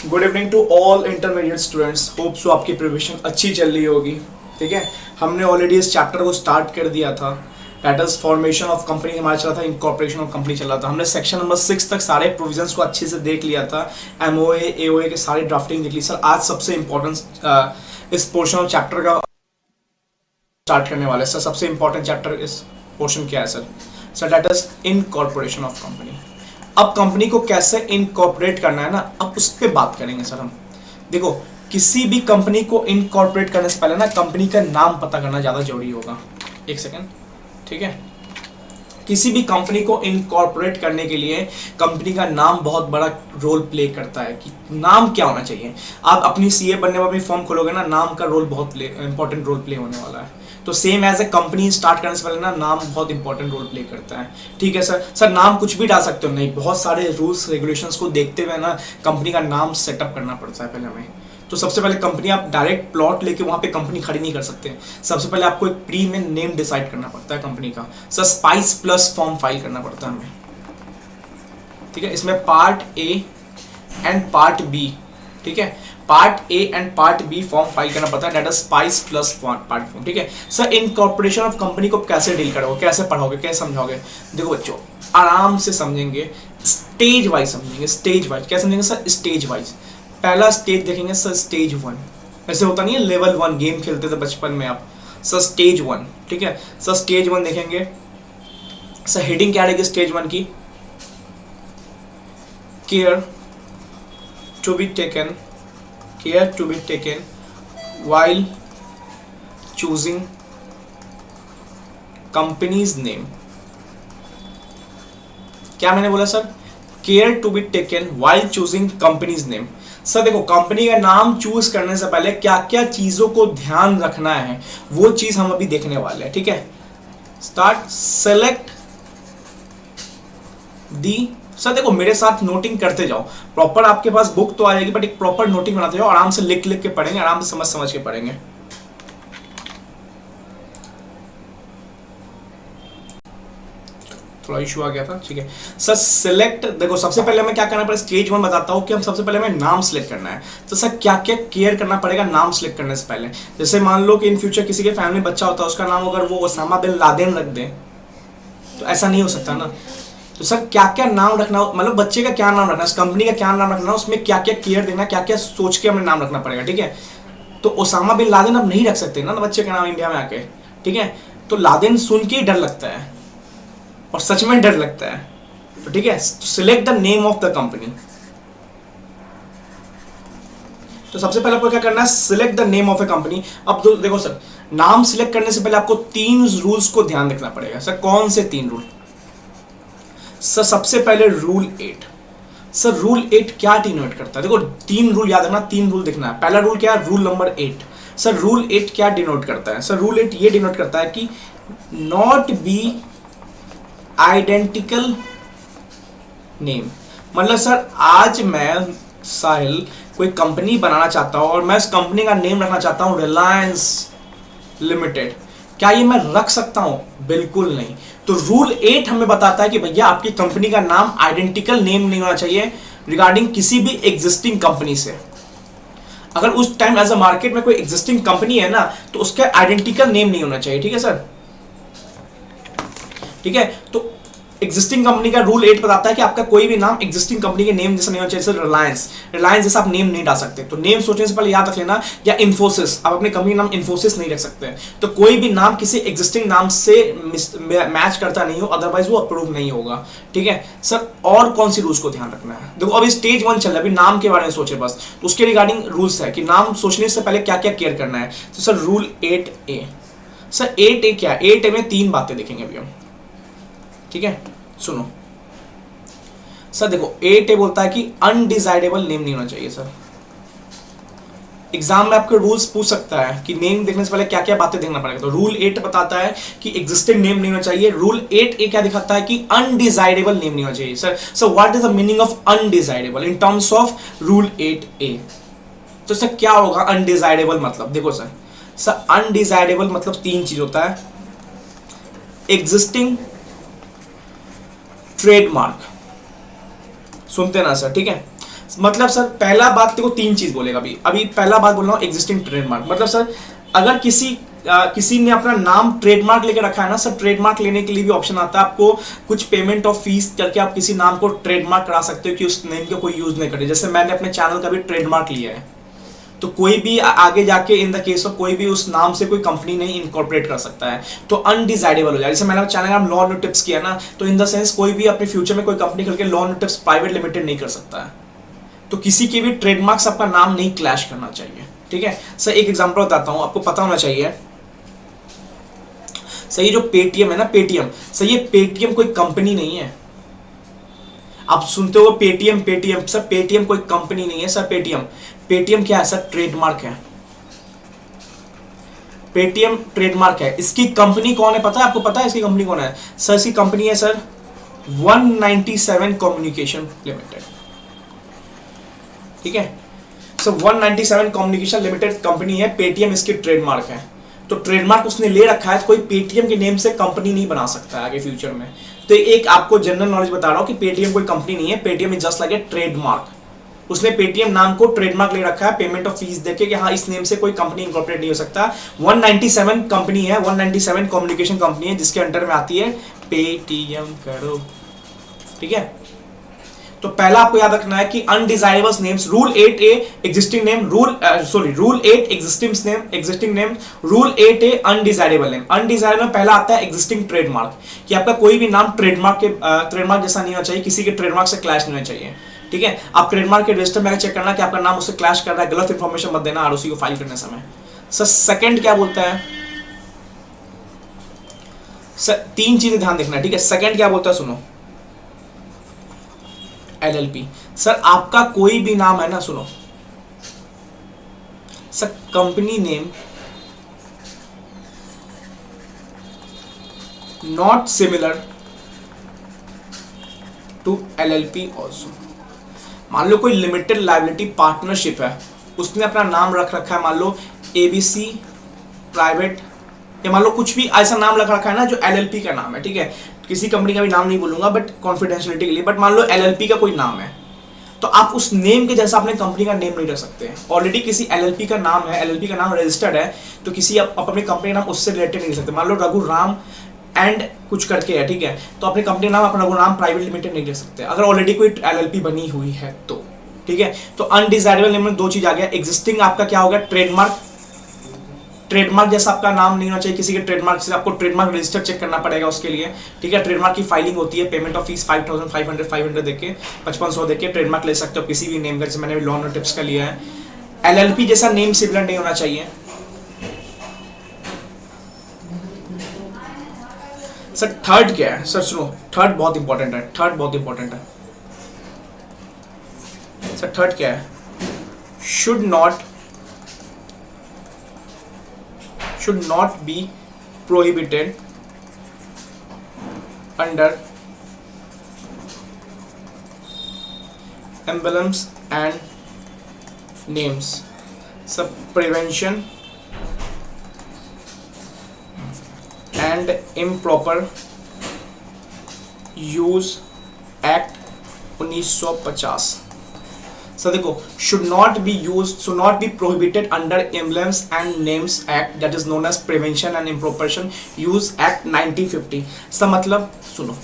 Good evening to all intermediate students. Hope so आपकी preparation अच्छी चल रही होगी। ठीक है, हमने ऑलरेडी इस चैप्टर को स्टार्ट कर दिया था। That is formation of company हमारा चला था, इनकॉर्पोरेशन ऑफ कंपनी चला था। हमने सेक्शन नंबर 6 तक सारे प्रोविजंस को अच्छे से देख लिया था। एमओए एओए के सारी ड्राफ्टिंग देख ली। सर आज सबसे इंपॉर्टेंट इस पोर्शन ऑफ चैप्टर का स्टार्ट करने वाले। सर सबसे इंपॉर्टेंट चैप्टर इस पोर्शन क्या है sir? Sir that is incorporation of company. अब कंपनी को कैसे इनकॉर्पोरेट करना है ना, अब उस पर बात करेंगे सर हम। देखो, किसी भी कंपनी को इनकॉर्पोरेट करने से पहले ना कंपनी का नाम पता करना ज़्यादा जरूरी होगा। एक सेकेंड, ठीक है। किसी भी कंपनी को इनकॉर्पोरेट करने के लिए कंपनी का नाम बहुत बड़ा रोल प्ले करता है कि नाम क्या होना चाहिए। आप अपनी सीए बनने वाली फॉर्म खोलोगे ना, नाम का रोल बहुत इंपॉर्टेंट रोल प्ले होने वाला है। तो same as a company start करने से पहले ना नाम बहुत इंपॉर्टेंट रोल प्ले करता है। ठीक है सर। सर नाम कुछ भी डाल सकते हो? नहीं, बहुत सारे रूल्स रेगुलेशंस को देखते हुए ना कंपनी का नाम सेटअप करना पड़ता है पहले हमें। तो सबसे पहले कंपनी, आप डायरेक्ट प्लॉट लेके वहां पे कंपनी खड़ी नहीं कर सकते। सबसे पहले आपको एक प्री में नेम डिसाइड करना पड़ता है कंपनी का। Sir spice plus form file करना पड़ता है हमें। ठीक है, इसमें part A and part B, ठीक है, part A and part B form file करना पड़ता है। That is spice plus part form. ठीक है सर। इनकॉर्पोरेशन ऑफ कंपनी को कैसे डील करोगे, कैसे पढ़ोगे, कैसे समझाओगे? देखो बच्चों, आराम से समझेंगे, स्टेज वाइज समझेंगे। स्टेज वाइज क्या समझेंगे सर? Stage wise. पहला स्टेज देखेंगे सर, स्टेज 1। ऐसे होता नहीं है लेवल 1 गेम खेलते थे बचपन में आप, सर स्टेज 1। ठीक है सर, स्टेज 1 देखेंगे। सर हेडिंग क्या रहेगी स्टेज 1 की? Care to be taken, care to be taken while choosing company's name। क्या मैंने बोला sir? care to be taken while choosing company's name। Sir देखो, कंपनी का नाम चूज करने से पहले क्या क्या चीजों को ध्यान रखना है वो चीज हम अभी देखने वाले हैं। ठीक है, स्टार्ट। सेलेक्ट दी। सर देखो, मेरे साथ नोटिंग करते जाओ। प्रॉपर आपके पास बुक तो आ जाएगी, बट एक प्रॉपर नोटिंग बनाते जाओ। आराम से लिख लिख के पढ़ेंगे, आराम से समझ समझ के पढ़ेंगे। थोड़ा इशू आ गया था। ठीक है सर, सिलेक्ट। देखो सबसे पहले हमें क्या करना पड़ेगा, स्टेज 1 बताता हूँ कि हम सबसे पहले हमें नाम सिलेक्ट करना है। तो सर क्या क्या केयर करना पड़ेगा नाम सिलेक्ट करने से पहले? जैसे मान लो कि इन फ्यूचर किसी के फैमिली बच्चा होता है, उसका नाम अगर वो ओसामा बिन लादेन रख दे तो ऐसा नहीं हो सकता ना। तो सर क्या क्या नाम रखना, मतलब बच्चे का क्या नाम रखना, कंपनी का क्या नाम रखना, उसमें क्या क्या केयर देना, क्या क्या सोच के हमें नाम रखना पड़ेगा। ठीक है, तो ओसामा बिन लादेन अब नहीं रख सकते ना बच्चे का नाम इंडिया में आके। ठीक है, तो लादेन सुन के ही डर लगता है, और सच में डर लगता है। तो ठीक है, select the name of the company. तो सबसे पहले आपको क्या करना है, select the name of A company. अब देखो सर, नाम सिलेक्ट करने से पहले आपको 3 रूल्स को ध्यान रखना पड़ेगा। सर कौन से 3 रूल? सर सबसे पहले रूल 8। सर रूल 8 क्या डिनोट करता है? देखो 3 रूल याद रखना, 3 रूल दिखना है। पहला रूल क्या है? Rule number 8। सर रूल 8 क्या डिनोट करता है? सर रूल 8 ये डिनोट करता है कि नॉट बी आइडेंटिकल नेम। मतलब सर आज मैं साहिल कोई कंपनी बनाना चाहता हूं और मैं इस कंपनी का नेम रखना चाहता हूं रिलायंस लिमिटेड। क्या ये मैं रख सकता हूं? बिल्कुल नहीं। तो रूल 8 हमें बताता है कि भैया आपकी कंपनी का नाम आइडेंटिकल नेम नहीं होना चाहिए रिगार्डिंग किसी भी एग्जिस्टिंग कंपनी से। अगर उस टाइम एज अ मार्केट में कोई एग्जिस्टिंग कंपनी है ना, तो उसका आइडेंटिकल नेम नहीं होना चाहिए। ठीक है सर। ठीक है, तो एग्जिस्टिंग कंपनी का रूल 8 बताता है कि आपका कोई भी नाम एग्जिस्टिंग कंपनी के नेम जैसा नहीं होना चाहिए। सर रिलायंस जैसा आप नेम नहीं डाल सकते। तो नेम सोचने से पहले याद रख लेना, या इन्फोसिस, आप अपने कंपनी नाम इन्फोसिस नहीं रख सकते। तो कोई भी नाम किसी एग्जिस्टिंग नाम से मैच करता नहीं हो, अदरवाइज वो अप्रूव नहीं होगा। ठीक है सर। और कौन सी रूल्स को ध्यान रखना है? देखो अभी स्टेज 1 चल रहा है, अभी नाम के बारे में सोचे बस। तो उसके रिगार्डिंग रूल्स है कि नाम सोचने से पहले क्या क्या केयर करना है। तो sir rule 8A। Sir 8A क्या है? 8A में 3 बातें देखेंगे अभी हम। ठीक है, सुनो सर। देखो 8A बोलता है कि अनडिजायरेबल नेम नहीं होना चाहिए। सर एग्जाम में आपके रूल्स पूछ सकता है कि नेम देखने से पहले क्या क्या बातें देखना पड़ेगा। तो रूल 8 बताता है कि एग्जिस्टिंग नेम नहीं होना चाहिए। रूल 8A क्या दिखाता है कि अनडिजायरेबल नेम नहीं होना चाहिए। Sir what is the meaning of undesirable in terms of rule 8A? तो सर क्या होगा अनडिजायरेबल मतलब? देखो सर अनडिजायरेबल मतलब 3 चीज होता है। एग्जिस्टिंग ट्रेडमार्क, सुनते ना सर? ठीक है, मतलब सर पहला बात देखो, तीन चीज बोलेगा अभी अभी पहला बात बोल रहा हूँ एग्जिस्टिंग ट्रेडमार्क। मतलब सर अगर किसी ने अपना नाम ट्रेडमार्क लेके रखा है ना सर, ट्रेडमार्क लेने के लिए भी ऑप्शन आता है आपको, कुछ पेमेंट ऑफ फीस करके आप किसी नाम को ट्रेडमार्क करा सकते हो कि उस नेम का कोई यूज नहीं करे। जैसे मैंने अपने चैनल का भी ट्रेडमार्क लिया है, तो कोई भी आगे जाके इन द केस ऑफ कोई भी उस नाम से कोई कंपनी नहीं इनकॉर्पोरेट कर सकता है, तो अनडिजाइडेबल हो जाए। जैसे मैंने चैनल का नाम लॉ नो टिप्स किया ना, तो इन द सेंस कोई भी अपने फ्यूचर में कोई कंपनी करके लॉ नो टिप्स प्राइवेट लिमिटेड नहीं कर सकता है। तो किसी के भी ट्रेडमार्क से आपका नाम नहीं क्लैश करना चाहिए, ठीक है सर। एक एग्जांपल बताता हूं, आपको पता होना चाहिए सर, ये जो पेटीएम है ना, पेटीएम सर, ये पेटीएम कोई कंपनी नहीं है। आप सुनते हो पेटीएम पेटीएम, सर पेटीएम कोई कंपनी नहीं है सर। पेटीएम क्या है सर? ट्रेडमार्क है। पेटीएम ट्रेडमार्क है। इसकी कंपनी कौन है पता है आपको? पता है इसकी कंपनी कौन है सर? इसकी कंपनी है सर 197 कम्युनिकेशन लिमिटेड, ठीक है। सो 197 कम्युनिकेशन लिमिटेड कंपनी है, पेटीएम इसकी ट्रेडमार्क है। तो ट्रेडमार्क उसने ले रखा है, कोई पेटीएम के नेम से कंपनी नहीं बना सकता है आगे फ्यूचर में। तो एक आपको जनरल नॉलेज बता रहा हूं कि पेटीएम कोई कंपनी नहीं है, Paytm is just like a trademark. उसने पेटीएम नाम को ट्रेडमार्क ले रखा है, पेमेंट ऑफ फीस देके कि हाँ इस नेम से कोई कंपनी इंकॉर्पोरेट नहीं हो सकता। 197 कंपनी है, 197 कम्युनिकेशन कंपनी है जिसके अंडर में आती है पेटीएम करो, ठीक है। तो पहला आपको याद रखना है कि undesirable names, rule 8A existing name, rule 8 existing name, rule 8A undesirable name. Undesirable पहला आता है एग्जिस्टिंग ट्रेडमार्क, कि आपका कोई भी नाम ट्रेडमार्क जैसा नहीं होना चाहिए, किसी के ट्रेडमार्क से क्लैश नहीं होना चाहिए, ठीक है। आप ट्रेडमार्क के रजिस्टर में चेक करना कि आपका नाम उससे क्लैश कर रहा है, गलत इंफॉर्मेशन मत देना आरओसी को फाइल करने समय। सर सेकंड क्या बोलता है सर? तीन चीजें ध्यान देखना, ठीक है। सेकंड क्या बोलता है सुनो, LLP। सर आपका कोई भी नाम है ना, सुनो sir, company name not similar to LLP also. मान लो कोई लिमिटेड लायबिलिटी पार्टनरशिप है, उसने अपना नाम रख रखा है मान लो ABC प्राइवेट, या मान लो कुछ भी ऐसा नाम रख रखा है ना जो LLP का नाम है, ठीक है। किसी कंपनी का भी नाम नहीं बोलूंगा बट कॉन्फिडेंशियलिटी के लिए, बट मान लो LLP का कोई नाम है, तो आप उस नेम के जैसा अपने कंपनी का नेम नहीं रख सकते। ऑलरेडी किसी LLP का नाम है, LLP का नाम रजिस्टर्ड है, तो किसी आप अपनी कंपनी का नाम उससे रिलेटेड नहीं रख सकते। मान लो रघु राम एंड कुछ करके है, ठीक है, तो अपनी कंपनी का नाम अपना रघु राम प्राइवेट लिमिटेड नहीं रख सकते अगर ऑलरेडी कोई LLP बनी हुई है तो, ठीक है। तो अनडिजायरेबल नेम में दो चीज आ गया, एग्जिस्टिंग आपका क्या हो गया ट्रेडमार्क, ट्रेडमार्क जैसा आपका नाम नहीं होना चाहिए किसी के ट्रेडमार्क से, आपको ट्रेडमार्क रजिस्टर चेक करना पड़ेगा उसके लिए, ठीक है। ट्रेडमार्क की फाइलिंग होती है, पेमेंट ऑफ फीस 5500 देके 5500 देके ट्रेडमार्क ले सकते हो किसी भी नेम का, जैसे मैंने लॉ नो टिप्स का लिया है। LLP जैसा नेम सिमिलर नहीं होना चाहिए। सर थर्ड क्या है सर? सुनो, थर्ड बहुत इंपॉर्टेंट है, थर्ड बहुत इंपॉर्टेंट है सर। थर्ड क्या है? Should not be prohibited under emblems and names. Sub prevention and improper use act 1950। Sir देखो, should not be prohibited under emblems and names act that is known as prevention and improper use act 1950। Sir मतलब सुनो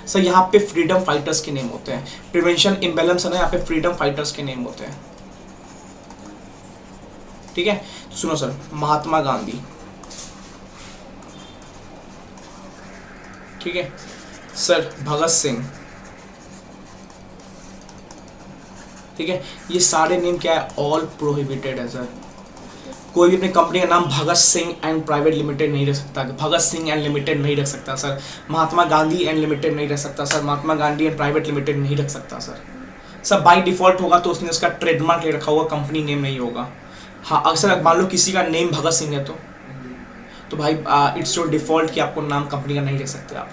sir, यहाँ पे freedom fighters के name होते हैं, prevention emblems है ना, यहाँ पे फ्रीडम फाइटर्स के नेम होते हैं, ठीक है। सुनो सर, महात्मा गांधी, ठीक है सर, भगत सिंह, ठीक है। ये सारे नेम क्या है? ऑल प्रोहिबिटेड है सर। कोई भी अपनी कंपनी का नाम Bhagat Singh and private limited नहीं रख सकता, भगत सिंह एंड लिमिटेड नहीं रख सकता sir. Mahatma Gandhi and limited नहीं रख सकता sir, Mahatma Gandhi and private limited नहीं रख सकता सर। सब बाई डिफॉल्ट होगा तो उसने उसका ट्रेडमार्क ले रखा होगा, कंपनी नेम नहीं होगा। हाँ अक्सर मान लो किसी का नेम भगत सिंह है तो भाई इट्स योर डिफॉल्ट कि आपको नाम कंपनी का नहीं रख सकते आप।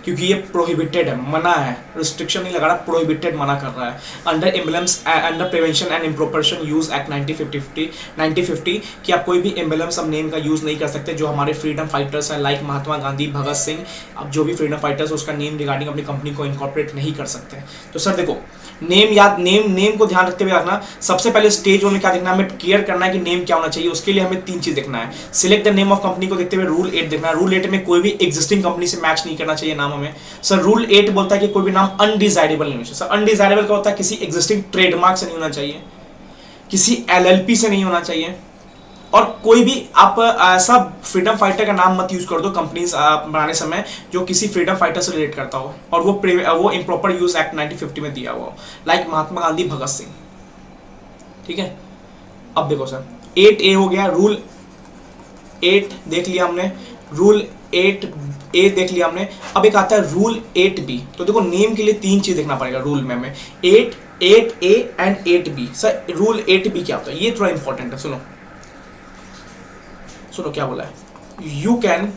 क्योंकि ये प्रोहिबिटेड है, मना है, रिस्ट्रिक्शन नहीं लगा रहा, प्रोहिबिटेड मना कर रहा है under emblems under prevention and improper use act 1950 कि आप कोई भी एम्बलम्स अब नेम का यूज नहीं कर सकते जो हमारे फ्रीडम फाइटर्स हैं, लाइक महात्मा गांधी, भगत सिंह, अब जो भी फ्रीडम फाइटर्स उसका नेम रिगार्डिंग अपनी कंपनी को इनकॉर्पोरेट नहीं कर सकते। तो सर देखो नेम को ध्यान रखते हुए रखना। सबसे पहले स्टेज वन में क्या देखना, हमें क्लियर करना है कि नेम क्या होना चाहिए। उसके लिए हमें 3 चीज देखना है। Select the name of company को देखते हुए रूल 8 देखना है। रूल 8 में कोई भी एग्जिस्टिंग कंपनी से मैच नहीं करना चाहिए नाम हमें। सर रूल 8 बोलता है कि कोई भी नाम अनडिजायरेबल नहीं होना चाहिए। सर अनडिजायरेबल क्या होता है, किसी एग्जिस्टिंग ट्रेडमार्क से नहीं होना चाहिए, किसी LLP से नहीं होना चाहिए, और कोई भी आप ऐसा फ्रीडम फाइटर का नाम मत यूज कर दो कंपनीज बनाने समय जो किसी फ्रीडम फाइटर से रिलेट करता हो और वो इम्प्रॉपर यूज एक्ट 1950 में दिया हुआ हो, लाइक महात्मा गांधी, भगत सिंह। ठीक है, अब देखो सर 8A हो गया, रूल 8 देख लिया हमने, रूल 8A देख लिया हमने। अब एक आता है रूल 8B। तो देखो नेम के लिए 3 चीज देखना पड़ेगा रूल में हमें, 8A and 8B। Sir rule 8B क्या होता है, ये थोड़ा इंपॉर्टेंट है, सुनो क्या बोला है। You can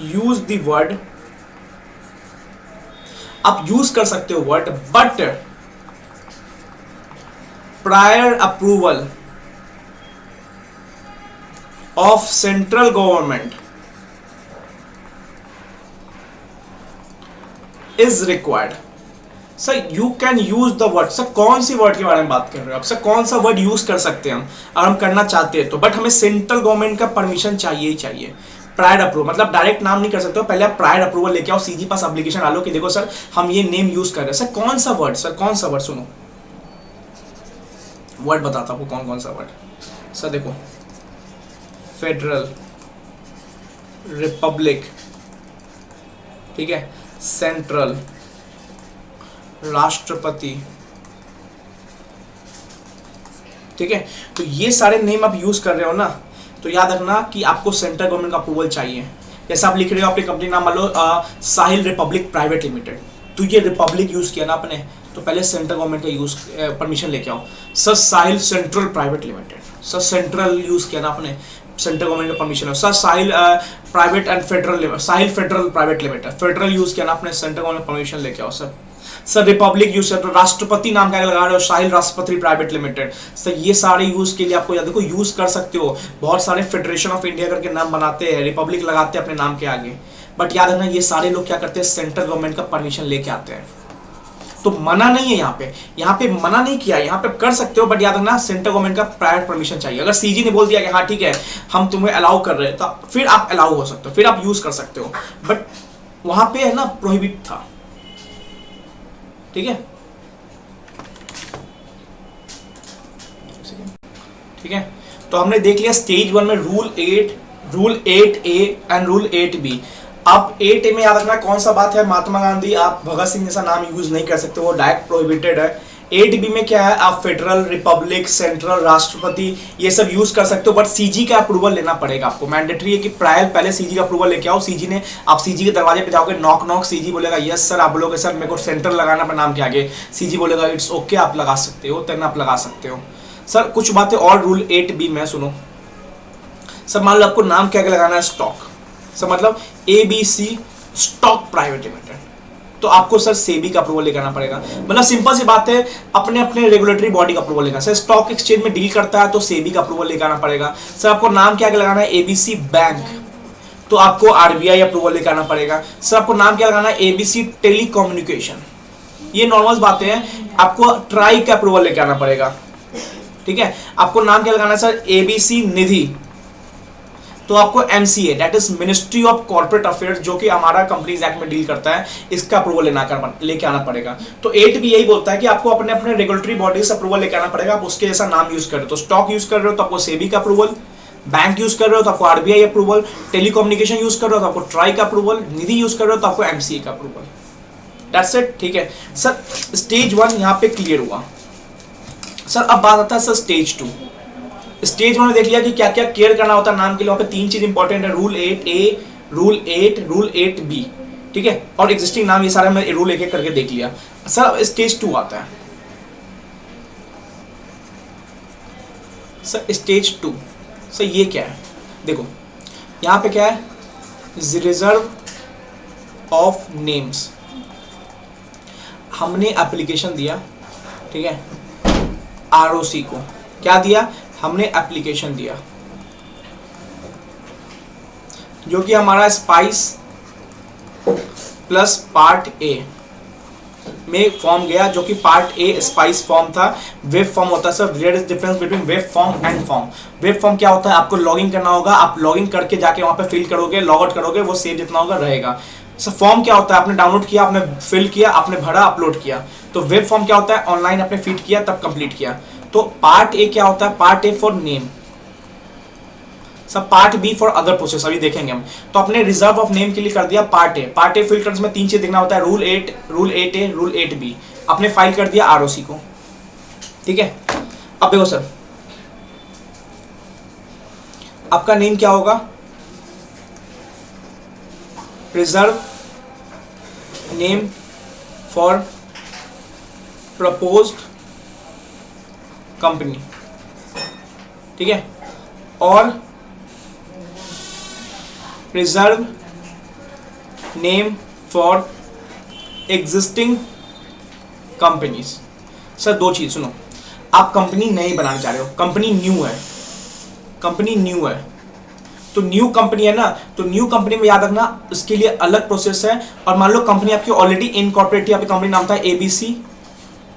use the word, आप यूज कर सकते हो word, but prior approval of central government is required. Sir you can use the word, sir कौन सी वर्ड के बारे में बात कर रहे हो आप, सर कौन सा वर्ड यूज कर सकते हैं हम और हम करना चाहते हैं तो, बट हमें सेंट्रल गवर्नमेंट का परमिशन चाहिए ही चाहिए। प्रायर अप्रूवल मतलब डायरेक्ट नाम नहीं कर सकते हो, पहले आप प्रायर अप्रूवल लेके आओ, सीजी पास एप्लीकेशन डालो कि देखो सर हम ये नेम यूज कर रहे हैं। सर कौन सा वर्ड, सर कौन सा वर्ड, सुनो वर्ड बताता हूँ कौन कौन सा वर्ड। सर देखो फेडरल, रिपब्लिक, ठीक है, सेंट्रल, राष्ट्रपति, ठीक है। तो ये सारे नेम आप यूज कर रहे हो ना, तो याद रखना कि आपको सेंट्रल गवर्नमेंट का अप्रूवल चाहिए। जैसे आप लिख रहे हो अपनी कंपनी नाम मान लो साहिल रिपब्लिक प्राइवेट लिमिटेड, तो ये रिपब्लिक यूज किया ना आपने, तो पहले सेंट्रल गवर्नमेंट का यूज परमिशन लेके आओ। Sir Sahil central private limited, sir central use किया ना आपने, सेंट्रल गवर्नमेंट का परमिशन है। Sir Sahil private and federal, Sahil federal private limited, federal use किया ना आपने, सेंट्रल गवर्नमेंट परमिशन लेके आओ। सर रिपब्लिक यूज कर, राष्ट्रपति नाम क्या लगा रहे हो, साहिल राष्ट्रपति प्राइवेट लिमिटेड। सर ये सारे यूज के लिए आपको याद देखो यूज कर सकते हो। बहुत सारे फेडरेशन ऑफ इंडिया करके नाम बनाते हैं, रिपब्लिक लगाते हैं अपने नाम के आगे, बट याद रखना ये सारे लोग क्या करते हैं, सेंट्रल गवर्नमेंट का परमिशन लेके आते हैं। तो मना नहीं है यहाँ पे मना नहीं किया, यहाँ पे कर सकते हो, बट याद रखना सेंट्रल गवर्नमेंट का प्रायर परमिशन चाहिए। अगर सीजी ने बोल दिया कि हाँ ठीक है हम तुम्हें अलाउ कर रहे हैं, तो फिर आप अलाउ हो सकते हो, फिर आप यूज कर सकते हो, बट वहां पे है ना प्रोहिबिट था। ठीक है, ठीक है। तो हमने देख लिया स्टेज 1 में rule 8A and rule 8B। अब 8A में याद रखना कौन सा बात है, महात्मा गांधी, आप भगत सिंह जैसा नाम यूज नहीं कर सकते, वो डायरेक्ट प्रोहिबिटेड है। 8B में क्या है, आप फेडरल, रिपब्लिक, सेंट्रल, राष्ट्रपति ये सब यूज कर सकते हो, बट सीजी का अप्रूवल लेना पड़ेगा आपको। मैंडेटरी है कि पहले सीजी का अप्रूवल लेके आओ। सीजी ने, आप सीजी के दरवाजे पे जाओगे, नॉक नॉक, सीजी बोलेगा यस सर, आप बोलोगे सर मेरे को सेंट्रल लगाना अपने नाम के आगे, सीजी बोलेगा इट्स ओके आप लगा सकते हो, तब आप लगा सकते हो। सर कुछ बातें और रूल 8B में सुनो। सर मान लो आपको नाम क्या लगाना है, स्टॉक, सर मतलब ABC स्टॉक प्राइवेट लिमिटेड, तो आपको सर सेबी का अप्रूवल लेकर आना पड़ेगा। मतलब सिंपल सी बात है, अपने अपने रेगुलेटरी बॉडी का अप्रूवल लेकर। सर स्टॉक एक्सचेंज में डील करता है तो सेबी का अप्रूवल लेकर आना पड़ेगा। सर आपको नाम क्या लगाना है, ABC बैंक, तो आपको RBI अप्रूवल लेकर आना पड़ेगा। सर आपको नाम क्या लगाना है, ABC टेलीकम्युनिकेशन, ये नॉर्मल बातें हैं, आपको ट्राई का अप्रूवल लेकर आना पड़ेगा। ठीक है, आपको नाम क्या लगाना है सर, ABC निधि, तो आपको MCA that is ministry of corporate affairs, जो कि हमारा कंपनीज एक्ट में डील करता है, इसका अप्रूवल लेके आना पड़ेगा। तो 8B यही बोलता है कि आपको अपने अपने रेगुलेटरी बॉडी से अप्रूवल लेके आना पड़ेगा, आप उसके जैसा नाम यूज कर रहे हो। तो स्टॉक यूज कर रहे हो तो आपको सेबी का अप्रूवल, बैंक यूज कर रहे हो तो आपको RBI अप्रूवल, टेलीकम्युनिकेशन यूज कर रहे हो तो आपको ट्राई का अप्रूवल, निधि यूज कर रहे हो तो आपको MCA का अप्रूवल। That's it. ठीक है सर, स्टेज 1 यहाँ पे क्लियर हुआ। सर अब बात आता है सर स्टेज 2। स्टेज 1 में देख लिया कि क्या क्या केयर करना होता है नाम के लिए, वहां पे 3 चीज इंपॉर्टेंट है, rule 8A, rule 8, rule 8B। ठीक है, और एग्जिस्टिंग नाम ये सारे मैं रूल एक एक करके देख लिया। सर अब स्टेज 2 आता है। सर स्टेज 2, सर ये क्या है, देखो यहाँ पे क्या है, रिजर्व ऑफ नेम्स, हमने एप्लीकेशन दिया, ठीक है, आरओसी को क्या दिया, हमने एप्लीकेशन दिया जो कि हमारा स्पाइस प्लस पार्ट ए में फॉर्म गया, जो कि पार्ट ए स्पाइस फॉर्म था। वेब फॉर्म होता है sir, there is difference between web form and form. Web form क्या होता है, आपको लॉगिन करना होगा, आप लॉगिन करके जाके वहां पे फिल करोगे, लॉग आउट करोगे, वो सेव जितना होगा रहेगा। सर फॉर्म क्या होता है, आपने डाउनलोड किया, आपने फिल किया, आपने भरा, अपलोड किया। तो वेब फॉर्म क्या होता है, ऑनलाइन आपने फीड किया तब कंप्लीट किया। तो पार्ट ए क्या होता है, पार्ट ए फॉर नेम, सब part B for other process, अभी देखेंगे हम। तो अपने रिजर्व ऑफ नेम के लिए कर दिया part A. Part A filters में 3 चीज देखना होता है, rule 8, rule 8A, rule 8B। अपने फाइल कर दिया आरओसी को, ठीक है। अब देखो सर, आपका नेम क्या होगा, reserve name for proposed company, ठीक है, और reserve name for existing companies. Sir 2 चीज सुनो, आप कंपनी नहीं बनाना चाह रहे हो, कंपनी न्यू है, कंपनी न्यू है, तो न्यू कंपनी है ना, तो न्यू कंपनी में याद रखना उसके लिए अलग प्रोसेस है। और मान लो कंपनी आपकी ऑलरेडी इनकॉर्पोरेट थी, आपकी कंपनी नाम था एबीसी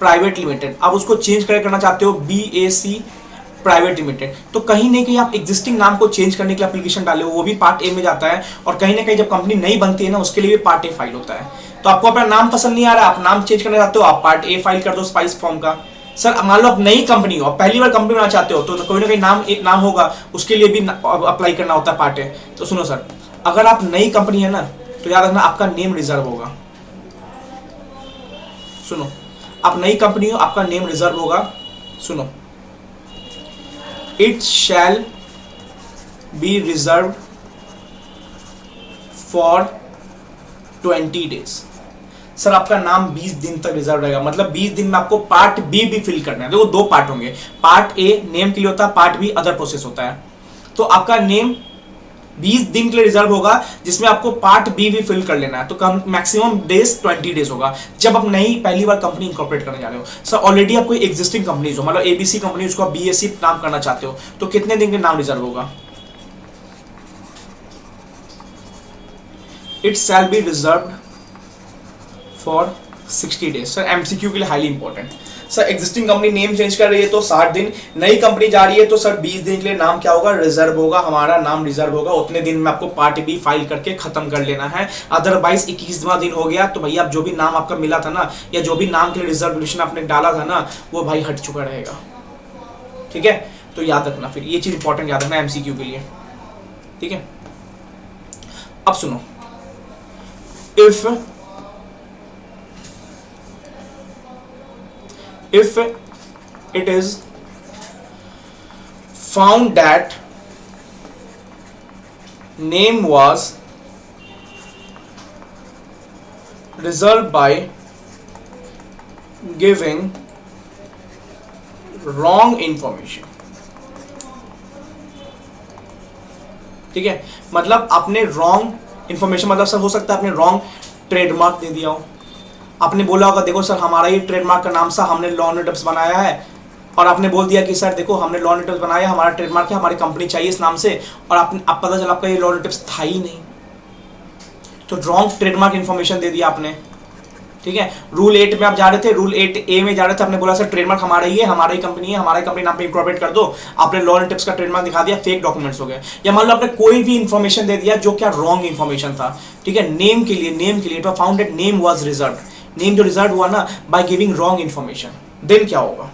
प्राइवेट लिमिटेड, आप उसको चेंज करना चाहते हो बीएसी प्राइवेट लिमिटेड, तो कहीं ना कहीं आप एग्जिस्टिंग नाम को चेंज करने के लिए एप्लीकेशन डाले हो, वो भी पार्ट ए में जाता है। और कहीं ना कहीं जब कंपनी नई बनती है ना, उसके लिए भी पार्ट ए फाइल होता है। तो आपको अपना नाम पसंद नहीं आ रहा, आप नाम चेंज करना चाहते हो, आप पार्ट ए फाइल कर दो स्पाइस फॉर्म का। सर मान लो आप नई कंपनी हो, पहली बार कंपनी बनाना चाहते हो, तो कोई ना कोई नाम एक नाम होगा, उसके लिए भी अप्लाई करना होता है पार्ट ए। तो सुनो सर, अगर आप नई कंपनी है ना, तो याद रखना आपका नेम रिजर्व होगा। सुनो, आप नई कंपनी हो, आपका नेम रिजर्व होगा। सुनो, it shall be reserve for 20 days। Sir आपका नाम 20 दिन तक रिजर्व रहेगा, मतलब 20 दिन में आपको पार्ट बी भी फिल करना है। देखो 2 पार्ट होंगे, पार्ट ए नेम के लिए होता है, पार्ट बी अदर प्रोसेस होता है। तो आपका नेम 20 दिन के लिए रिजर्व होगा, जिसमें आपको पार्ट बी भी फिल कर लेना है। तो मैक्सिमम डेज 20 days होगा, जब आप नई पहली बार कंपनी इंकॉर्पोरेट करने जा रहे हो। सर ऑलरेडी आप कोई एग्जिस्टिंग कंपनी हो, मतलब एबीसी कंपनी, उसको आप बीएससी नाम करना चाहते हो, तो कितने दिन के नाम रिजर्व होगा, it shall be reserved for 60 days। Sir MCQ के लिए highly important. Sir existing company name change कर रही है तो 60 दिन, नई कंपनी जा रही है तो सर 20 दिन के लिए नाम क्या होगा, रिजर्व होगा, हमारा नाम रिजर्व होगा। उतने दिन में आपको पार्ट बी फाइल करके खत्म कर लेना है। अदरवाइज 21वां दिन हो गया तो भैया जो भी नाम आपका मिला था ना, या जो भी नाम के लिए रिजर्वेशन आपने डाला था ना, वो भाई हट चुका रहेगा, ठीक है। तो याद रखना, फिर ये चीज इंपॉर्टेंट याद रखना एमसीक्यू के लिए, ठीक है। अब सुनो, if it is found that name was reserved by giving wrong information, ठीक है, मतलब आपने रॉन्ग इंफॉर्मेशन, मतलब सर हो सकता है आपने रॉन्ग ट्रेडमार्क दे दिया हो। आपने बोला होगा देखो सर हमारा ये ट्रेडमार्क का नाम सा हमने लॉ टिप्स बनाया है, और आपने बोल दिया कि सर देखो हमने लॉ टिप्स बनाया, हमारा ट्रेडमार्क है, हमारी कंपनी चाहिए इस नाम से, और आप पता चला आपका ये लॉ टिप्स था ही नहीं, तो रॉन्ग ट्रेडमार्क इन्फॉर्मेशन दे दिया आपने, ठीक है। रूल 8 में आप जा रहे थे, रूल 8A में जा रहे थे, आपने बोला सर ट्रेडमार्क हमारा ही है, हमारा ही कंपनी है, हमारा ही कंपनी नाम पे इंकॉर्पोरेट कर दो, आपने लॉ टिप्स का ट्रेडमार्क दिखा दिया, फेक डॉक्यूमेंट्स हो गए। या मान लो आपने कोई भी इंफॉर्मेशन दे दिया जो क्या रॉन्ग इंफॉर्मेशन था, ठीक है, नेम के लिए तो found that name was reserved, name जो रिजर्व हुआ ना by giving wrong information, then क्या होगा,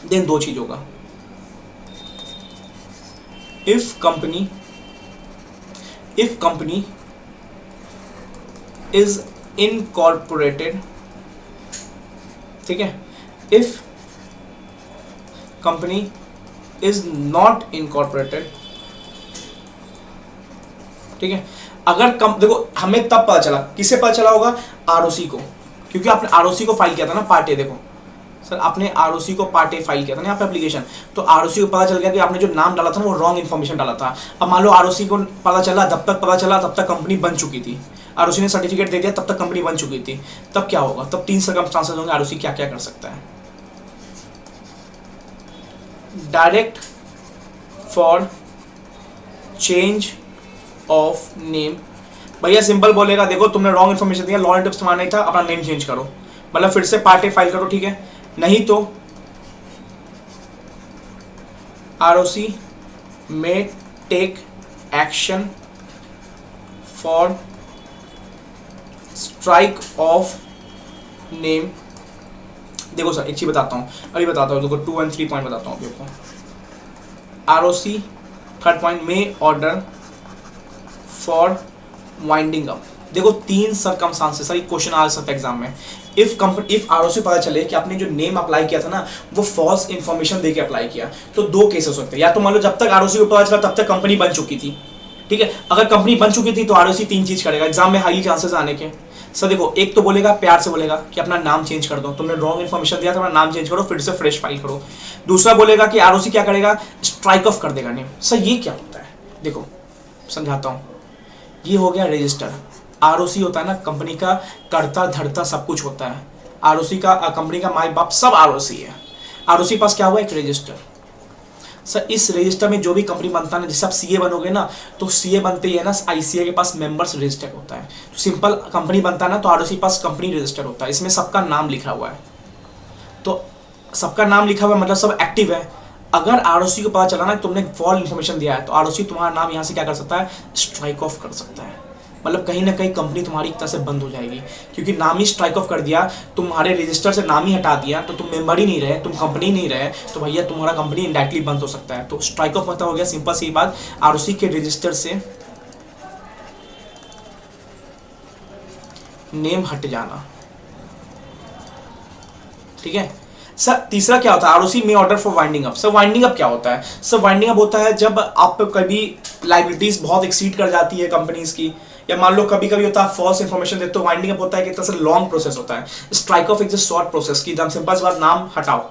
देन 2 चीज होगा। इफ कंपनी इज इनकॉर्पोरेटेड, ठीक है, if company is not incorporated, ठीक है। अगर देखो हमें तब पता चला, किसे पता चला होगा, आरओसी को, क्योंकि आपने आरओसी को फाइल किया था ना पार्ट ए। देखो सर आपने आरओसी को पार्ट ए फाइल किया था ना यहाँ पे एप्लीकेशन, तो आरओसी को पता चल गया कि आपने जो नाम डाला था ना वो रॉन्ग इन्फॉर्मेशन डाला था। अब मान लो आरओसी को पता चला, जब तक पता चला तब तक कंपनी बन चुकी थी, आरओसी ने सर्टिफिकेट दे दिया तब तक कंपनी बन चुकी थी, तब क्या होगा? तब 3 सर्कमस्टांसेस होंगे आरओसी क्या क्या कर सकता है। Direct for change of name, भैया सिंपल बोलेगा देखो तुमने रॉन्ग इन्फॉर्मेशन दिया, लॉ एंड टिप्स तुम्हारा नहीं था, अपना नेम चेंज करो, मतलब फिर से पार्ट ए फाइल करो, ठीक है। नहीं तो आरओसी में take action for strike off name. देखो सर एक चीज बताता हूँ, अभी बताता हूँ, देखो 2 और 3 पॉइंट बताता हूँ आपको। आरओसी थर्ड पॉइंट में ऑर्डर फॉर वाइंडिंग अप। देखो 3 सर्कमस्टांसेस, सर क्वेश्चन आ सकता है एग्जाम में। इफ आरओसी पता चले कि आपने जो नेम अप्लाई किया था ना वो फॉल्स इन्फॉर्मेशन देके अप्लाई किया, तो 2 केस हो सकते हैं। या तो मान लो जब तक आरओसी को पता चला तब तक कंपनी बन चुकी थी, ठीक है। अगर कंपनी बन चुकी थी तो आरओसी 3 चीज करेगा एग्जाम में हाई चांसेस आने के। सर देखो एक तो बोलेगा, प्यार से बोलेगा कि अपना नाम चेंज कर दो, तुमने रॉन्ग इन्फॉर्मेशन दिया तो अपना नाम चेंज करो, फिर से फ्रेश फाइल करो। दूसरा बोलेगा कि आरओसी क्या करेगा, स्ट्राइक ऑफ कर देगा नेम। सर ये क्या होता है, देखो समझाता हूँ। ये हो गया रजिस्टर। आरओसी होता है ना कंपनी का करता धरता सब कुछ होता है, आरओसी का कंपनी का माई बाप सब आरओसी है। आरओसी पास क्या हुआ, एक रजिस्टर। सर इस रजिस्टर में जो भी कंपनी बनता है ना, जैसे आप सीए बनोगे ना तो सीए बनते ही है ना आईसीए के पास मेंबर्स रजिस्टर होता है। तो सिंपल कंपनी बनता है ना तो आरओसी पास कंपनी रजिस्टर होता है, इसमें सबका नाम लिखा हुआ है। तो सबका नाम लिखा हुआ है मतलब सब एक्टिव है। अगर आरओसी को पता चला ना तुमने फॉल्स इन्फॉर्मेशन दिया है तो आरओसी तुम्हारा नाम यहाँ से क्या कर सकता है, स्ट्राइक ऑफ कर सकता है। मतलब कहीं ना कहीं कंपनी तुम्हारी एक तरह से बंद हो जाएगी, क्योंकि नाम ही स्ट्राइक ऑफ कर दिया, तुम्हारे रजिस्टर से नाम ही हटा दिया, तो तुम मेंबर ही नहीं रहे, तुम कंपनी नहीं रहे, तो भैया तुम्हारा कंपनी इनडायरेक्टली बंद हो सकता है। तो स्ट्राइक ऑफ मतलब हो गया सिंपल सी बात, आरओसी के रजिस्टर से नेम हट जाना, ठीक है। सर तीसरा क्या होता है, आरओसी में order for winding up. Sir winding up क्या होता है, सर वाइंडिंग अप होता है जब आप कभी लाइबिलिटीज बहुत एक्सीड कर जाती है कंपनीज की, या मान लो कभी कभी होता है फॉल्स इन्फॉर्मेशन देते हो। वाइंडिंग अप होता है कि एक तरह से लॉन्ग प्रोसेस होता है। स्ट्राइक ऑफ एक शॉर्ट प्रोसेस की एकदम सिंपल सी बात, नाम हटाओ,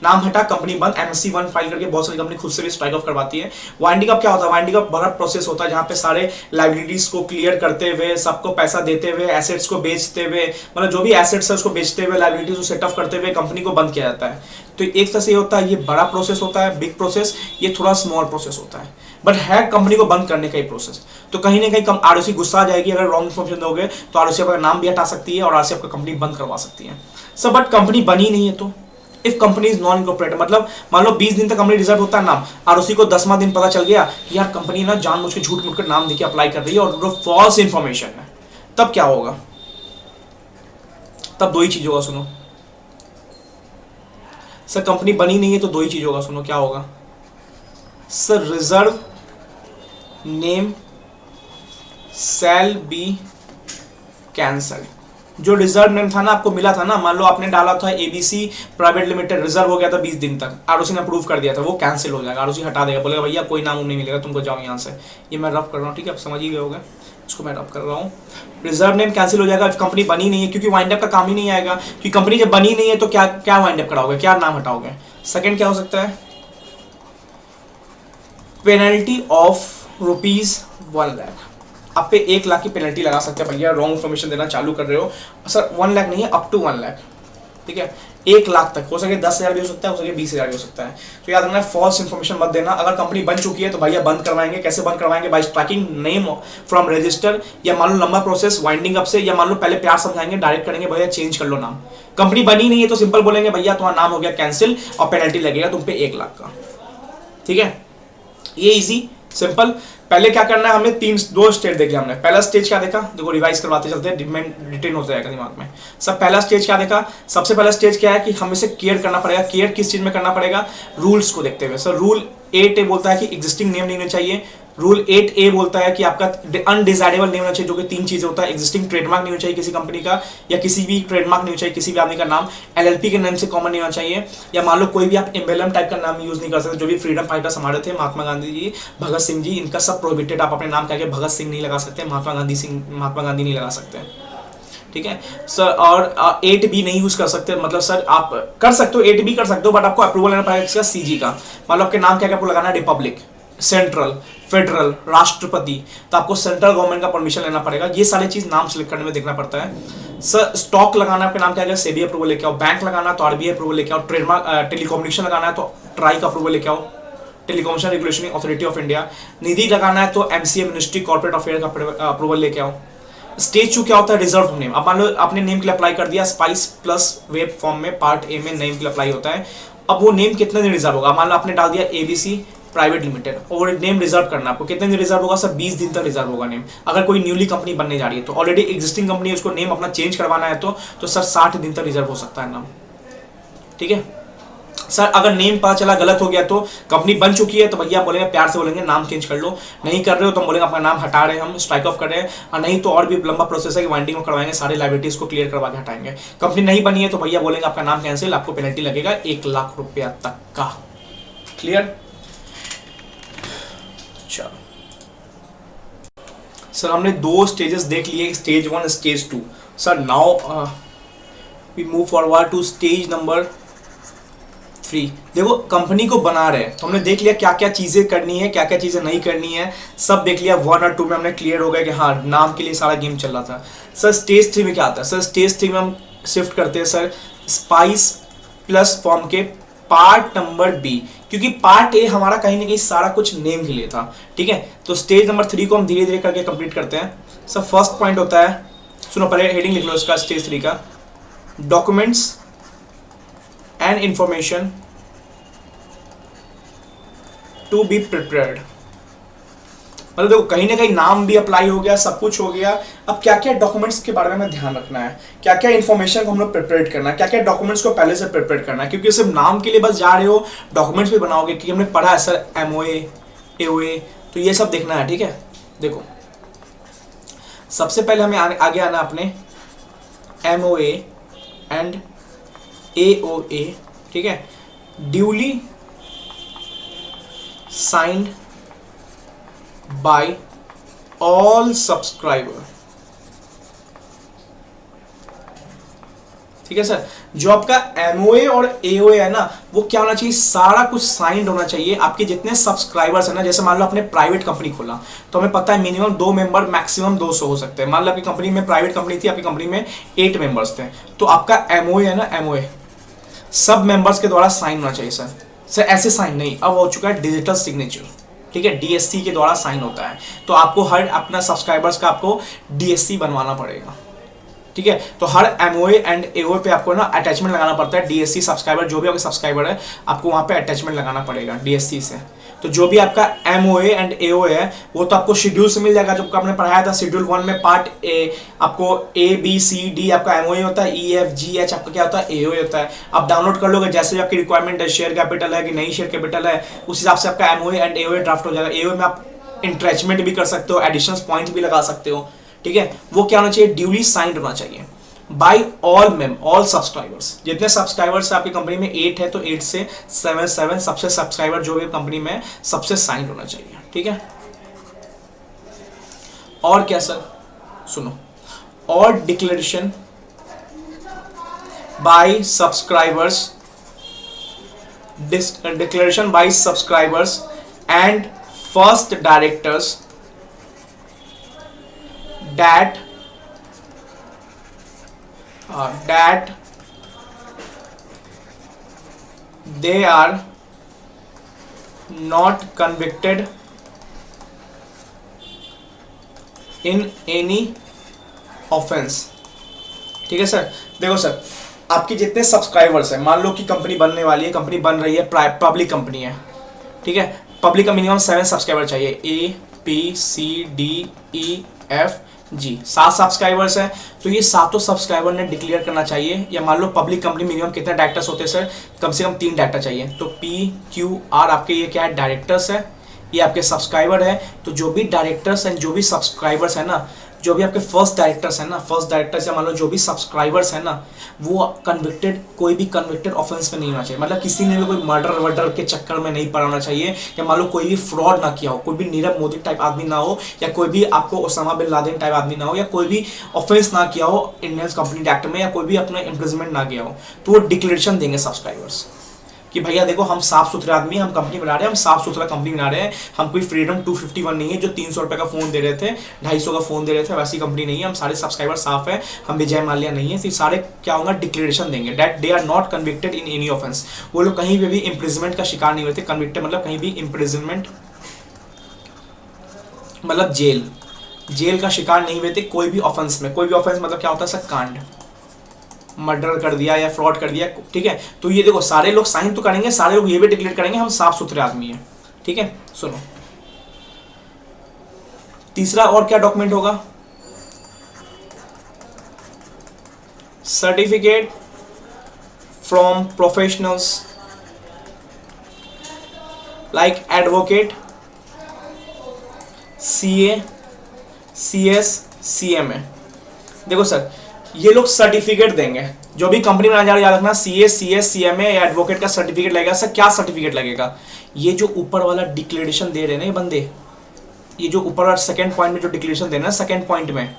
नाम हटा कंपनी बंद, एमएससी 1 फाइल करके बहुत सारी कंपनी खुद से भी स्ट्राइक ऑफ करवाती है। वाइंडिंग अप क्या होता है, वाइंडिंग अप बड़ा प्रोसेस होता है जहां पे सारे लाइबिलिटीज को क्लियर करते हुए, सबको पैसा देते हुए, एसेट्स को बेचते हुए, मतलब जो भी एसेट्स है उसको बेचते हुए, लाइबिलिटीज को सेट ऑफ करते हुए कंपनी को बंद किया जाता है। तो एक तरह से ये होता है, ये बड़ा प्रोसेस होता है, बिग प्रोसेस, ये थोड़ा स्मॉल प्रोसेस होता है, बट है कंपनी को बंद करने का ही प्रोसेस। तो कहीं ना कहीं आरओसी गुस्सा आ जाएगी अगर रॉन्ग इन्फॉर्मेशन दोगे, तो आरओसी आपका नाम भी हटा सकती है और आरओसी आपका कंपनी बंद करवा सकती है। सब बट कंपनी बनी नहीं है तो if company is non incorporated, मतलब मान लो 20 दिन तक कंपनी रिजर्व होता है नाम, आरओसी को 10वां दिन पता चल गया कि यार कंपनी ना जानबूझ के झूठ मूठ कर नाम देके अप्लाई कर रही है और वो फॉल्स इन्फॉर्मेशन है, तब क्या होगा? तब 2 ही चीज होगा, सुनो सर कंपनी बनी नहीं है तो 2 ही चीज होगा, सुनो क्या होगा sir, reserve name shall be cancel. जो रिजर्व नेम था ना आपको मिला था ना, मान लो आपने डाला था एबीसी प्राइवेट लिमिटेड, रिजर्व हो गया था 20 दिन तक, आरओसी ने अप्रूव कर दिया था, वो कैंसिल हो जाएगा, आरओसी हटा देगा, बोलेगा भैया कोई नाम नहीं मिलेगा तुमको, जाओ यहाँ से। ये मैं रफ कर रहा हूँ, ठीक है, आप समझ ही गए होगा, इसको मैं रफ कर रहा हूँ। रिजर्व नेम कैंसिल हो जाएगा, कंपनी बनी नहीं है, क्योंकि वाइंड अप का काम ही नहीं आएगा, क्योंकि कंपनी जब बनी नहीं है तो क्या क्या वाइंड अप कराओगे, क्या नाम हटाओगे। सेकेंड क्या हो सकता है, पेनल्टी ऑफ ₹1 लाख, आप पे 1 लाख की पेनल्टी लगा सकते हैं भैया, रॉन्ग इन्फॉर्मेशन देना चालू कर रहे हो। सर 1 लाख नहीं है, अप टू 1 लाख, ठीक है, 1 लाख तक हो सके, 10,000 भी हो सकता है, हो सके 20,000 भी हो सकता है। तो याद रखना फॉल्स इन्फॉर्मेशन मत देना। अगर कंपनी बन चुकी है तो भैया बंद करवाएंगे, कैसे बंद करवाएंगे, bye striking name from register, या मान लो लंबा प्रोसेस वाइंडिंग अप से, या मान लो पहले प्यार समझाएंगे, डायरेक्ट करेंगे भैया चेंज कर लो नाम। कंपनी बनी नहीं है तो सिंपल बोलेंगे भैया तुम्हारा नाम हो गया कैंसिल और पेनल्टी लगेगा तुम पे 1 लाख का, ठीक है। ये इजी सिंपल। पहले क्या करना है, हमें 2 स्टेज देखे हमने। पहला स्टेज क्या देखा, देखो रिवाइज करवाते चलते हैं, रिटेन हो जाएगा दिमाग में सब। पहला स्टेज क्या देखा, सबसे पहला स्टेज क्या है कि हमें से केयर करना पड़ेगा। केयर किस चीज में करना पड़ेगा, रूल्स को देखते हुए। सर रूल 8A बोलता है कि एग्जिस्टिंग नेम नहीं होना चाहिए। रूल 8A बोलता है कि आपका अनडिजायरेबल नेम होना चाहिए, जो कि 3 चीजें होता है, एग्जिस्टिंग ट्रेडमार्क नहीं होना चाहिए किसी कंपनी का, या किसी भी ट्रेडमार्क नहीं होना चाहिए किसी भी आदमी का नाम, एलएलपी के नाम से कॉमन नहीं होना चाहिए, या मान लो कोई भी आप एम्बेलम टाइप का नाम यूज नहीं कर सकते। जो भी फ्रीडम फाइटर्स हमारे थे, महात्मा गांधी जी, भगत सिंह जी, इनका सब प्रोहिबिटेड। आप अपने नाम करके भगत सिंह नहीं लगा सकते, महात्मा गांधी नहीं लगा सकते, ठीक है सर। और 8B नहीं यूज कर सकते, मतलब सर आप कर सकते हो 8B कर सकते हो, बट आपको अप्रूवल लेना पड़ेगा इसका CG का। मान लो आपके नाम क्या क्या आपको लगाना है, रिपब्लिक, सेंट्रल, फेडरल, राष्ट्रपति, तो आपको सेंट्रल गवर्नमेंट का परमिशन लेना पड़ेगा। ये सारी चीज नाम सेलेक्ट करने में देखना पड़ता है सर। स्टॉक लगाना आपके नाम क्या है, सेबी अप्रूवल लेके आओ। बैंक लगाना तो RBI अप्रूवल लेके आओ। ट्रेडमार्क टेलीकम्युनिकेशन लगाना है तो ट्राई का अप्रूवल लेके आओ, telecommunication regulatory authority of India. निधि लगाना है तो MCA मिनिस्ट्री कॉर्पोरेट अफेयर का अप्रूवल लेके आओ। स्टेज 2 क्या होता है, रिजर्व नेम। अब मान लो आपने नेम के लिए अप्लाई कर दिया, स्पाइस प्लस वेब फॉर्म में पार्ट A में नेम के लिए अप्लाई होता है। अब वो नेम कितने दिन रिजर्व होगा, मान लो आपने डाल दिया ABC प्राइवेट लिमिटेड, और नेम रिजर्व करना आपको कितने दिन रिजर्व होगा सर, 20 दिन तक रिजर्व होगा नेम। अगर कोई न्यूली कंपनी बनने जा रही है तो ऑलरेडी एग्जिस्टिंग कंपनी है, उसको नेम अपना चेंज करवाना है तो सर 60 दिन तक रिजर्व हो सकता है नाम, ठीक है सर। अगर नेम पता चला गलत हो गया तो कंपनी बन चुकी है तो भैया बोलेंगे, प्यार से बोलेंगे नाम चेंज कर लो। नहीं कर रहे हो तो हम बोलेंगे आपका नाम हटा रहे हैं, हम स्ट्राइक ऑफ कर रहे हैं। और नहीं तो और भी लंबा प्रोसेस है कि वाइंडिंग में करवाएंगे, सारे लाइबिलिटीज को क्लियर करवा के हटाएंगे। कंपनी नहीं बनी है तो भैया बोलेंगे आपका नाम कैंसिल, आपको पेनल्टी लगेगा 1 लाख रुपया तक का। Clear sir. हमने 2 स्टेजेस देख लिए, stage 1 stage 2। Sir now we move forward to stage number 3। देखो कंपनी को बना रहे हैं तो हमने देख लिया क्या क्या चीजें करनी है, क्या क्या चीजें नहीं करनी है, सब देख लिया। 1 और 2 में हमने क्लियर हो गया कि हाँ नाम के लिए सारा गेम चल रहा था। सर स्टेज 3 में क्या आता है, सर स्टेज 3 में हम शिफ्ट करते हैं सर स्पाइस प्लस फॉर्म के पार्ट नंबर B, क्योंकि पार्ट A हमारा कहीं ना कहीं सारा कुछ नेम के लिए था, ठीक है। तो स्टेज नंबर 3 को हम धीरे धीरे करके कंप्लीट करते हैं। सर फर्स्ट पॉइंट होता है, सुनो पहले हेडिंग लिख लो इसका स्टेज 3 का, documents and information to be prepared. मतलब देखो कहीं ना कहीं नाम भी अप्लाई हो गया, सब कुछ हो गया। अब क्या क्या डॉक्यूमेंट्स के बारे में ध्यान रखना है, क्या क्या इन्फॉर्मेशन को हम लोग प्रिपेयर करना है, क्या क्या डॉक्यूमेंट्स को पहले से प्रिपेयर करना है, क्योंकि सिर्फ नाम के लिए बस जा रहे हो, डॉक्यूमेंट्स भी बनाओगे, क्योंकि हमने पढ़ा है सर MOA AOA, तो ये सब देखना है, ठीक है। देखो सबसे पहले हमें आगे आना अपने MOA एंड AOA, ठीक है, duly signed by all subscriber, ठीक है सर। जो आपका MOA और AOA है ना, वो क्या होना चाहिए, सारा कुछ साइंड होना चाहिए। आपके जितने सब्सक्राइबर्स है ना, जैसे मान लो आपने प्राइवेट कंपनी खोला तो हमें पता है मिनिमम 2 मेंबर मैक्सिमम 200 हो सकते हैं। मान लो आपकी कंपनी में प्राइवेट कंपनी थी, आपकी कंपनी में 8 मेंबर्स थे, तो आपका MOA है ना, MOA सब मेंबर्स के द्वारा साइन होना चाहिए सर। सर ऐसे साइन नहीं, अब हो चुका है डिजिटल सिग्नेचर, ठीक है, DSC के द्वारा साइन होता है। तो आपको हर अपना सब्सक्राइबर्स का आपको DSC बनवाना पड़ेगा, ठीक है। तो हर MOA एंड AOA पे आपको ना अटैचमेंट लगाना पड़ता है। DSC सब्सक्राइबर जो भी आपका सब्सक्राइबर है, आपको वहां पे अटैचमेंट लगाना पड़ेगा DSC से। तो जो भी आपका MOA एंड AOA है वो तो आपको शेड्यूल से मिल जाएगा, जो आपने पढ़ाया था शेड्यूल 1 में पार्ट A, आपको ABCD आपका MOA होता है, EFGH आपका क्या होता है, AOA होता है। आप डाउनलोड कर लोगे, जैसे भी आपकी रिक्वायरमेंट है, शेयर कैपिटल है कि नहीं शेयर कैपिटल है, उस हिसाब से आपका MOA एंड AOA ड्राफ्ट हो जाएगा। AOA में आप इंट्रेचमेंट भी कर सकते हो, एडिशनल पॉइंट भी लगा सकते हो, ठीक है। वो क्या होना चाहिए, ड्यूली साइंड होना चाहिए बाय ऑल सब्सक्राइबर्स। जितने सब्सक्राइबर्स आपकी कंपनी में 8 है तो 8 से 7 सबसे सब्सक्राइबर जो भी कंपनी में सबसे साइंड होना चाहिए, ठीक है। और क्या सर, सुनो, और declaration bye subscribers, declaration bye subscribers and first directors that they are not convicted in any offense, ठीक है सर। देखो सर आपके जितने सब्सक्राइबर्स हैं, मान लो कि कंपनी बनने वाली है, कंपनी बन रही है, पब्लिक कंपनी है, ठीक है। पब्लिक का मिनिमम 7 सब्सक्राइबर चाहिए, ABCDEFG 7 सब्सक्राइबर्स हैं। तो ये 7 सब्सक्राइबर ने डिक्लेयर करना चाहिए। या मान लो पब्लिक कंपनी मिनिमम कितने डायरेक्टर्स होते हैं सर, कम से कम 3 डायरेक्टर चाहिए। तो PQR आपके ये क्या है, डायरेक्टर्स है, ये आपके सब्सक्राइबर है। तो जो भी डायरेक्टर्स एंड जो भी सब्सक्राइबर्स है ना, जो भी आपके फर्स्ट डायरेक्टर्स हैं ना, फर्स्ट डायरेक्टर्स या मान लो जो भी सब्सक्राइबर्स हैं ना, वो कन्विक्टेड, कोई भी कन्विक्टेड ऑफेंस में नहीं होना चाहिए। मतलब किसी ने भी कोई मर्डर वर्डर के चक्कर में नहीं पड़ा होना चाहिए, या मान लो कोई भी फ्रॉड ना किया हो, कोई भी नीरव मोदी टाइप आदमी ना हो, या कोई भी आपको ओसामा बिन लादेन टाइप आदमी ना हो, या कोई भी ऑफेंस ना किया हो इंडियन कंपनी एक्ट में, या कोई भी अपना इम्प्रिजमेंट ना किया हो, तो वो डिक्लेरेशन देंगे सब्सक्राइबर्स कि भैया देखो हम साफ सुथरे आदमी, हम कंपनी बना रहे हैं, हम साफ सुथरा कंपनी बना रहे हैं, हम कोई फ्रीडम 251 नहीं है जो 300 रुपए का फोन दे रहे थे, 250 का फोन दे रहे थे, वैसी कंपनी नहीं है, हम सारे सब्सक्राइबर साफ है, हम विजय माल्या नहीं है। फिर सारे क्या होगा, डिक्लेरेशन देंगे that they are not convicted in any offence. वो लोग कहीं पे भी इम्प्रिजमेंट का शिकार नहीं हुए थे। कन्विक्टेड मतलब कहीं भी इम्प्रिजमेंट मतलब जेल का शिकार नहीं हुए थे कोई भी ऑफेंस में। कोई भी ऑफेंस मतलब क्या होता है सर, कांड, मर्डर कर दिया या फ्रॉड कर दिया, ठीक है। तो ये देखो सारे लोग साइन तो करेंगे, सारे लोग ये भी डिक्लेयर करेंगे हम साफ सुथरे आदमी हैं, ठीक है। सुनो तीसरा और क्या डॉक्यूमेंट होगा, certificate from professionals like advocate, CA, CS, CMA. देखो सर ये लोग सर्टिफिकेट देंगे, जो भी कंपनी में याद रखना, सीए, सीएस, सीएमए या एडवोकेट का सर्टिफिकेट लगेगा। सर क्या सर्टिफिकेट लगेगा, ये जो ऊपर वाला डिक्लेरेशन दे रहे हैं ना ये बंदे, ये जो ऊपर वाला सेकंड पॉइंट में जो डिक्लेरेशन दे रहे हैं, सेकंड पॉइंट में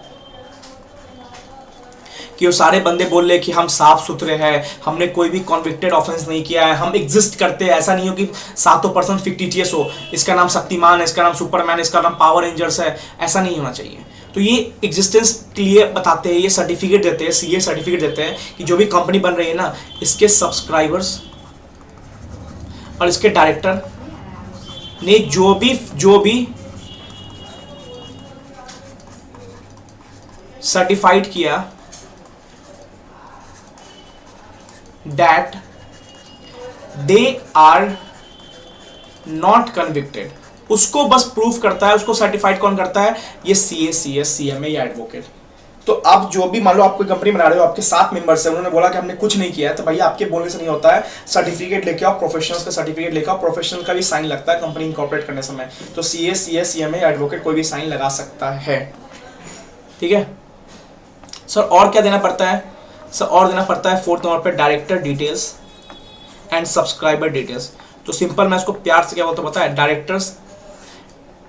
कि वो सारे बंदे बोल रहे कि हम साफ सुथरे हैं, हमने कोई भी कॉन्विक्टेड ऑफेंस नहीं किया है, हम एग्जिस्ट करते हैं। ऐसा नहीं हो कि 7% फिक्टिटियस हो, इसका नाम शक्तिमान है, इसका नाम सुपरमैन, इसका नाम पावर रेंजर्स है, ऐसा नहीं होना चाहिए। तो ये एग्जिस्टेंस के लिए बताते हैं, ये सर्टिफिकेट देते हैं, सीए सर्टिफिकेट देते हैं कि जो भी कंपनी बन रही है ना, इसके सब्सक्राइबर्स और इसके डायरेक्टर ने जो भी सर्टिफाइड किया that they are not convicted, उसको बस प्रूफ करता है, उसको सर्टिफाइड कौन करता है, ये सीए, सीएस, सीएमए या एडवोकेट। तो अब जो भी मान लो आप कोई कंपनी बना रहे हो, आपके 7 मेंबर्स हैं, उन्होंने बोला कि हमने कुछ नहीं किया है, तो भैया आपके बोलने से नहीं होता है, सर्टिफिकेट लेके आओ, प्रोफेशनल्स का सर्टिफिकेट लेके आओ, प्रोफेशनल का भी साइन लगता है कंपनी इनकॉर्पोरेट करने समय। तो सीए, सीएस, सीएमए या एडवोकेट कोई भी साइन लगा सकता है, ठीक है सर। और क्या देना पड़ता है सर, और देना पड़ता है 4th नंबर पे director details and subscriber details. तो सिंपल मैं इसको प्यार से क्या बोलता हूं पता है, डायरेक्टर्स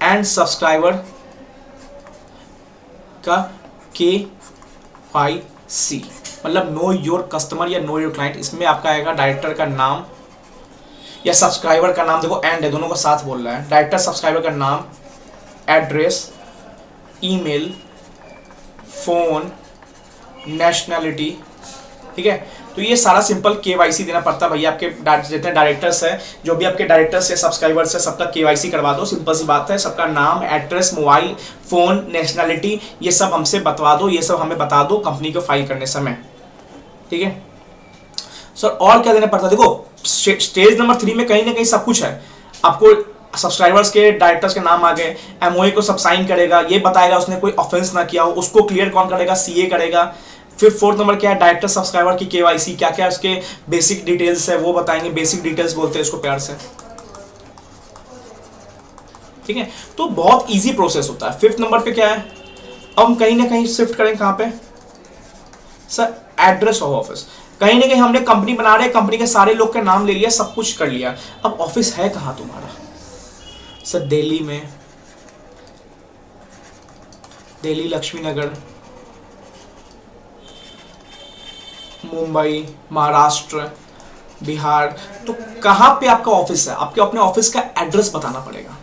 एंड सब्सक्राइबर का KYC, मतलब नो योर कस्टमर या नो योर क्लाइंट। इसमें आपका आएगा डायरेक्टर का नाम या सब्सक्राइबर का नाम, देखो एंड है, दोनों का साथ बोल रहा है। डायरेक्टर सब्सक्राइबर का नाम, एड्रेस, ईमेल, फोन, नेशनैलिटी, ठीक है। तो ये सारा सिंपल KYC देना पड़ता है भैया। आपके जितने डायरेक्टर्स हैं, जो भी आपके डायरेक्टर्स या सब्सक्राइबर्स है, सबका KYC करवा दो, सिंपल सी बात है। सबका नाम, एड्रेस, मोबाइल, फोन, नेशनैलिटी, ये सब हमसे बतवा दो, ये सब हमें बता दो कंपनी को फाइल करने समय, ठीक है सर। और क्या देना पड़ता है, देखो स्टेज नंबर 3 में कहीं ना कहीं सब कुछ है। आपको सब्सक्राइबर्स के, डायरेक्टर्स के नाम आ गए, एमओए को सब साइन करेगा, ये बताएगा उसने कोई ऑफेंस ना किया हो, उसको क्लियर कौन करेगा, सीए करेगा। फिर 4th नंबर क्या है, डायरेक्टर सब्सक्राइबर की KYC, क्या क्या उसके बेसिक डिटेल्स है वो बताएंगे, बेसिक डिटेल्स बोलते हैं इसको प्यार से, ठीक है। तो बहुत इजी प्रोसेस होता है। 5th नंबर पे क्या है, अब हम कहीं ना कहीं शिफ्ट करें, कहां पे सर, एड्रेस ऑफ ऑफिस। कहीं ना कहीं हमने कंपनी बना रहे, कंपनी के सारे लोग का नाम ले लिया, सब कुछ कर लिया, अब ऑफिस है कहां तुम्हारा सर, दिल्ली में, दिल्ली लक्ष्मी नगर, मुंबई, महाराष्ट्र, बिहार। तो कहां पे आपका ऑफिस है, आपके अपने ऑफिस का एड्रेस बताना पड़ेगा,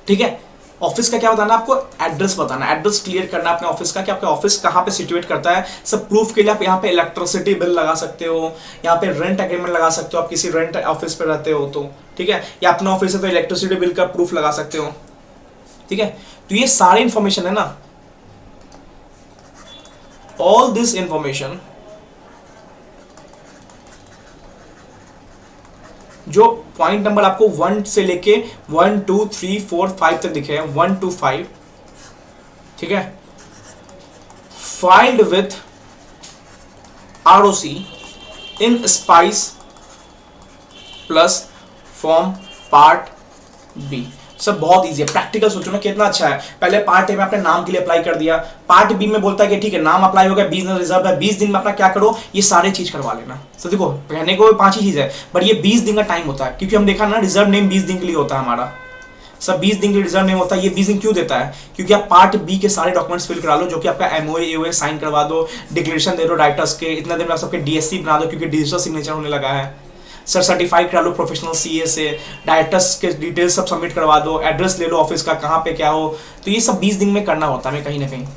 ठीक है। ऑफिस का क्या बताना है आपको, एड्रेस बताना, एड्रेस क्लियर करना अपने ऑफिस का कि आपका ऑफिस कहां पे सिचुएट करता है। सब प्रूफ के लिए आप यहाँ पे इलेक्ट्रिसिटी बिल लगा सकते हो, यहाँ पे रेंट एग्रीमेंट लगा सकते हो, आप किसी रेंट ऑफिस पे रहते हो तो, ठीक है, या अपना ऑफिस है तो इलेक्ट्रिसिटी बिल का प्रूफ लगा सकते हो, ठीक है। तो ये सारी इंफॉर्मेशन है ना, ऑल दिस इंफॉर्मेशन जो पॉइंट नंबर आपको 1 से लेके 1 2 3 4 5 तक दिखे हैं, 1 to 5, ठीक है, filed with ROC in spice plus form part B। Sir बहुत इजी है, प्रैक्टिकल सोचो ना कितना अच्छा है। पहले पार्ट ए में आपने नाम के लिए अप्लाई कर दिया, पार्ट बी में बोलता है कि ठीक है नाम अप्लाई हो गया, 20 दिन रिजर्व है, 20 दिन में अपना क्या करो, ये सारे चीज करवा लेना। तो देखो कहने को 5 ही चीज है, बट ये 20 दिन का टाइम होता है, क्योंकि हम देखा ना रिजर्व नेम 20 दिन के लिए होता है हमारा। सब 20 दिन के लिए रिजर्व नेम होता है। ये 20 दिन क्यों देता है? क्योंकि आप पार्ट बी के सारे डॉक्यूमेंट्स फिल करा लो, जो कि आपका एमओए एओए साइन करवा दो, डिक्लेरेशन दे दो राइटर्स के, इतना दिन में आप सबके डीएससी बना दो, क्योंकि डिजिटल सिग्नेचर होने लगा है। सर सर्टिफाइड करा लो प्रोफेशनल सीए से, डायरेक्टर्स के डिटेल्स सब सबमिट करवा दो, एड्रेस ले लो ऑफिस का कहाँ पे क्या हो। तो ये सब 20 दिन में करना होता है हमें कहीं ना कहीं।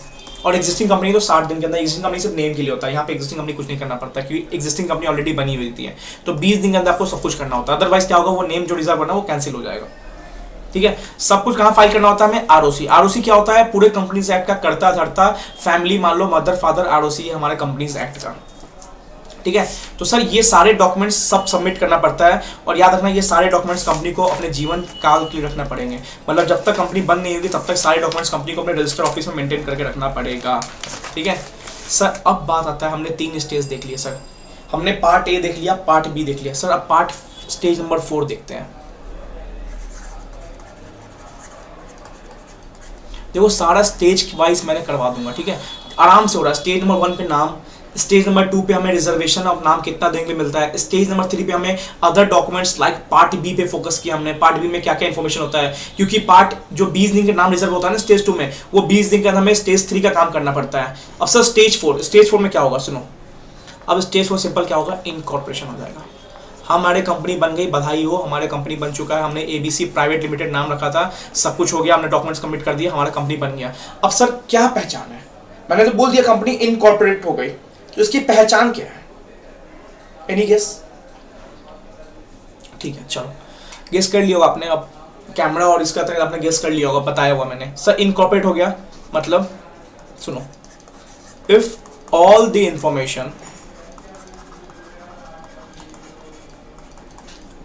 और एग्जिस्टिंग कंपनी तो 60 दिन के अंदर, एग्जिस्टिंग कंपनी सिर्फ नेम के लिए होता है, यहाँ पे एग्जिस्टिंग कंपनी कुछ नहीं करना पड़ता, क्योंकि एग्जिस्टिंग कंपनी ऑलरेडी बनी हुई थी है। तो 20 दिन के अंदर आपको सब कुछ करना होता है, अदरवाइज क्या होगा, वो नेम जो रिजर्व करना वो कैंसिल हो जाएगा। ठीक है, सब कुछ कहाँ फाइल करना होता है हमें? आरओसी। आरओसी क्या होता है? पूरे कंपनीज एक्ट का करता धरता फैमिली, मान लो मदर फादर, आरओसी है हमारे कंपनीज एक्ट का। ठीक है, तो सर ये सारे डॉक्यूमेंट्स सब सबमिट करना पड़ता है, और याद रखना ये सारे डॉक्यूमेंट्स कंपनी को अपने जीवन काल के लिए रखना पड़ेंगे, मतलब जब तक कंपनी बंद नहीं होगी तब तक सारे डॉक्यूमेंट्स कंपनी को अपने रजिस्टर ऑफिस में मेंटेन करके रखना पड़ेगा। ठीक है सर, अब बात आता है, हमने 3 स्टेज देख लिए सर, हमने पार्ट ए देख लिया, पार्ट बी देख लिया, सर अब पार्ट स्टेज नंबर 4 देखते हैं। देखो सारा स्टेज वाइज मैंने करवा दूंगा, ठीक है, आराम से हो रहा है। स्टेज नंबर 1 पे नाम, स्टेज नंबर 2 पे हमें रिजर्वेशन ऑफ नाम कितना देने के लिए मिलता है, स्टेज नंबर 3 पे हमें other documents like part B पे फोकस किया हमने, पार्ट बी में क्या क्या इन्फॉर्मेशन होता है, क्योंकि पार्ट जो 20 दिन के नाम रिजर्व होता है ना स्टेज 2 में, वो 20 दिन के अंदर हमें स्टेज 3 का काम करना पड़ता है। अब सर स्टेज 4 में क्या होगा सुनो, अब स्टेज 4 सिंपल क्या होगा, इनकॉर्पोरेशन हो जाएगा। हमारे कंपनी बन गई, बधाई हो, हमारे कंपनी बन चुका है, हमने एबीसी प्राइवेट लिमिटेड नाम रखा था, सब कुछ हो गया, हमने डॉक्यूमेंट्स सबमिट कर दिया, हमारा कंपनी बन गया। अब सर क्या पहचान है? मैंने तो बोल दिया कंपनी इनकॉर्पोरेट हो गई, तो इसकी पहचान क्या है? Any guess? ठीक है चलो गेस कर लिया होगा आपने, अब कैमरा और इसका तरह आपने गेस कर लिया होगा, बताया हुआ मैंने। सर इनकॉर्पोरेट हो गया मतलब सुनो, if all the information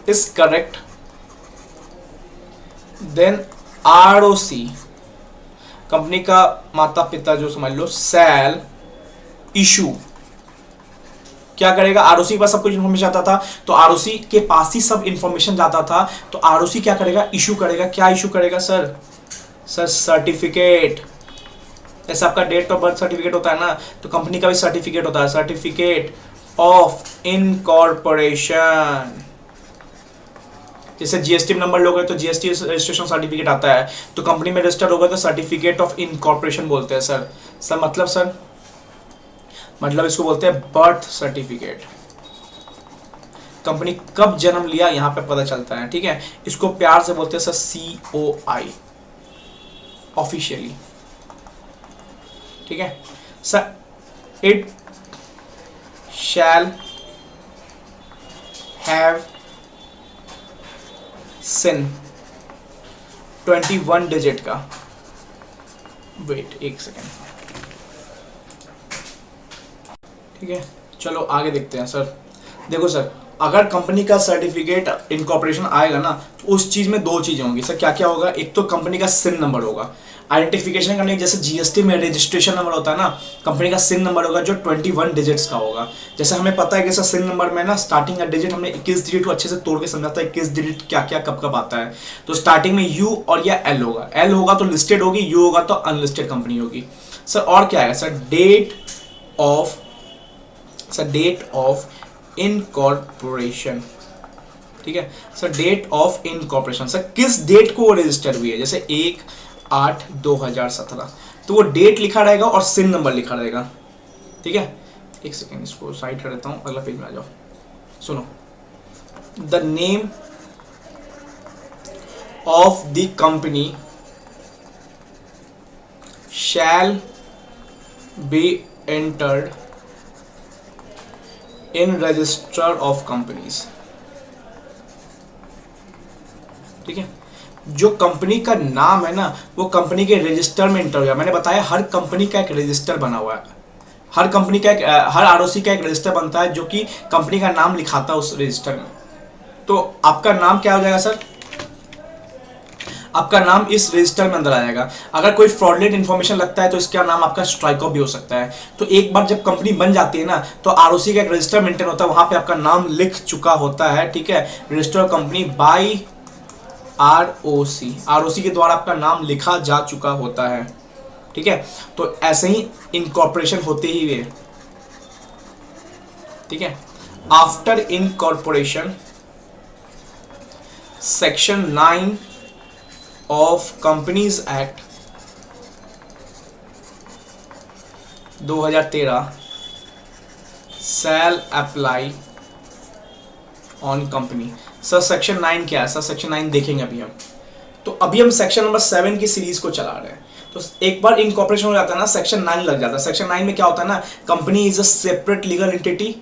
is correct, then ROC company का माता पिता जो समझ लो shall issue, क्या करेगा? आरओसी के पास सब कुछ इन्फॉर्मेशन आता था, तो आरओसी के पास ही सब इन्फॉर्मेशन जाता था, तो आरओसी क्या करेगा? इशू करेगा। क्या इशू करेगा सर? Sir certificate. जैसे आपका डेट ऑफ बर्थ सर्टिफिकेट होता है ना, तो कंपनी का भी सर्टिफिकेट होता है, सर्टिफिकेट ऑफ इनकॉर्पोरेशन। जैसे जीएसटी नंबर लोगे तो जीएसटी रजिस्ट्रेशन सर्टिफिकेट आता है, तो कंपनी में रजिस्टर होगा तो सर्टिफिकेट ऑफ इनकॉर्पोरेशन बोलते हैं सर। सर मतलब इसको बोलते हैं बर्थ सर्टिफिकेट। कंपनी कब जन्म लिया यहाँ पे पता चलता है, ठीक है, इसको प्यार से बोलते हैं सर COI ऑफिशियली। ठीक है sir, it shall have CIN 21 digit का, वेट एक सेकेंड, ठीक है चलो आगे देखते हैं सर। देखो सर, अगर कंपनी का सर्टिफिकेट इनकॉर्पोरेशन आएगा ना, तो उस चीज में 2 चीजें होंगी सर। क्या क्या होगा? एक तो कंपनी का सिन नंबर होगा, आइडेंटिफिकेशन करने जैसे जीएसटी में रजिस्ट्रेशन नंबर होता है ना, कंपनी का सिन नंबर होगा जो 21 डिजिट्स का होगा। जैसे हमें पता है कि सर सिन नंबर में ना स्टार्टिंग का डिजिट हमने 21 डिजिट को अच्छे से तोड़ के समझाता है, 21 डिजिट क्या क्या कब कब आता है। तो स्टार्टिंग में यू और या एल होगा, एल होगा तो लिस्टेड होगी, यू होगा तो अनलिस्टेड कंपनी होगी। सर और क्या है सर? Date of incorporation. ठीक है sir, date of incorporation, sir किस डेट को वो रजिस्टर हुई है, जैसे 1/8/2017, तो वो डेट लिखा रहेगा और सिन नंबर लिखा रहेगा। ठीक है, एक सेकेंड इसको साइड कर देता हूं, अगला पेज में आ जाओ। सुनो, the name of the company shall be entered in register of companies. ठीक है, जो कंपनी का नाम है ना, वो कंपनी के रजिस्टर में एंटर हो गया। मैंने बताया हर कंपनी का एक रजिस्टर बना हुआ है, हर कंपनी का हर आरओसी का एक रजिस्टर बनता है जो कि कंपनी का नाम लिखाता है उस रजिस्टर में। तो आपका नाम क्या हो जाएगा सर? आपका नाम इस रजिस्टर में अंदर आ जाएगा। अगर कोई फ्रॉडलेंट इन्फॉर्मेशन लगता है तो इसका नाम आपका स्ट्राइक ऑफ भी हो सकता है। तो एक बार जब कंपनी बन जाती है ना, तो आरओसी का एक रजिस्टर मेंटेन होता है, वहां पे आपका नाम लिख चुका होता है। ठीक है, register of company by ROC के द्वारा आपका नाम लिखा जा चुका होता है, ठीक है। तो ऐसे ही इनकॉर्पोरेशन होते ही हुए, ठीक है। After incorporation section 9 of companies act 2013 shall apply on company. Sir section 9 क्या है? सर सेक्शन 9 देखेंगे अभी हम। तो अभी हम सेक्शन नंबर 7 की सीरीज को चला रहे हैं। तो एक बार इनकॉर्पोरेशन हो जाता है ना, सेक्शन 9 लग जाता है। सेक्शन 9 में क्या होता है ना, company is a separate legal entity,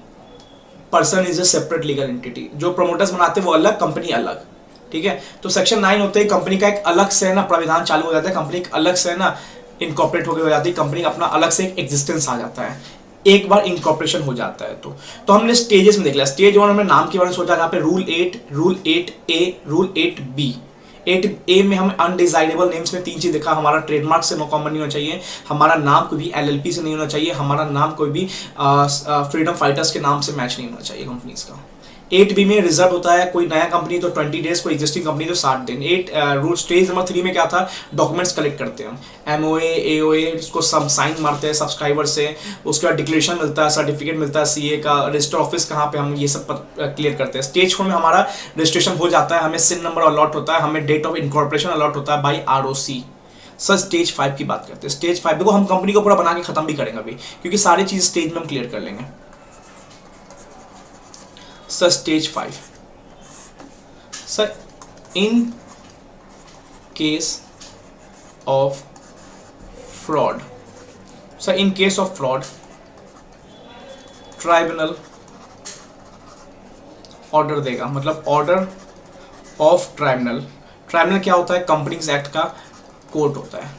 person is a separate legal entity. जो प्रोमोटर्स बनाते हैं वो अलग, कंपनी अलग, ठीक है। तो सेक्शन 9 होते ही कंपनी का एक अलग से ना प्राविधान चालू हो जाता है, कंपनी एक अलग से ना इनकॉर्पोरेट हो जाती है, कंपनी अपना अलग से एक एग्जिस्टेंस आ जाता है एक बार इनकॉर्पोरेशन हो जाता है। तो हमने स्टेजेस में देख लिया। स्टेज 1 हमने नाम के बारे में सोचा, जहाँ पे rule 8, rule 8A, rule 8B। 8A में हम अनडिजाइरेबल नेम्स में 3 चीज देखा। हमारा ट्रेडमार्क से नो कॉमन नहीं होना चाहिए, हमारा नाम कोई भी LLP से नहीं होना चाहिए, हमारा नाम कोई भी फ्रीडम फाइटर्स के नाम से मैच नहीं होना चाहिए कंपनीज का। 8B में रिजर्व होता है, कोई नया कंपनी तो 20 डेज, कोई एग्जिस्टिंग कंपनी तो 60 दिन। रूल स्टेज नंबर 3 में क्या था, डॉक्यूमेंट्स कलेक्ट करते हैं, MOA AOA, उसको सब साइन मारते हैं सब्सक्राइबर से, उसके बाद डिक्लेरेशन मिलता है, सर्टिफिकेट मिलता है CA का, रजिस्टर ऑफिस कहाँ पे, हम ये सब क्लियर करते हैं। स्टेज 4 में हमारा रजिस्ट्रेशन हो जाता है, हमें सिन नंबर अलॉट होता है, हमें डेट ऑफ इनकॉर्पोरेशन अलॉट होता है बाई ROC। सर स्टेज 5 की बात करते हैं। स्टेज 5 देखो हम कंपनी को पूरा बना के खत्म भी करेंगे अभी, क्योंकि सारी चीज स्टेज में हम क्लियर कर लेंगे। Sir stage 5, sir in case of fraud, sir in case of fraud tribunal order देगा, मतलब ऑर्डर ऑफ ट्राइब्यूनल। ट्राइब्यूनल क्या होता है, कंपनीज एक्ट का कोर्ट होता है।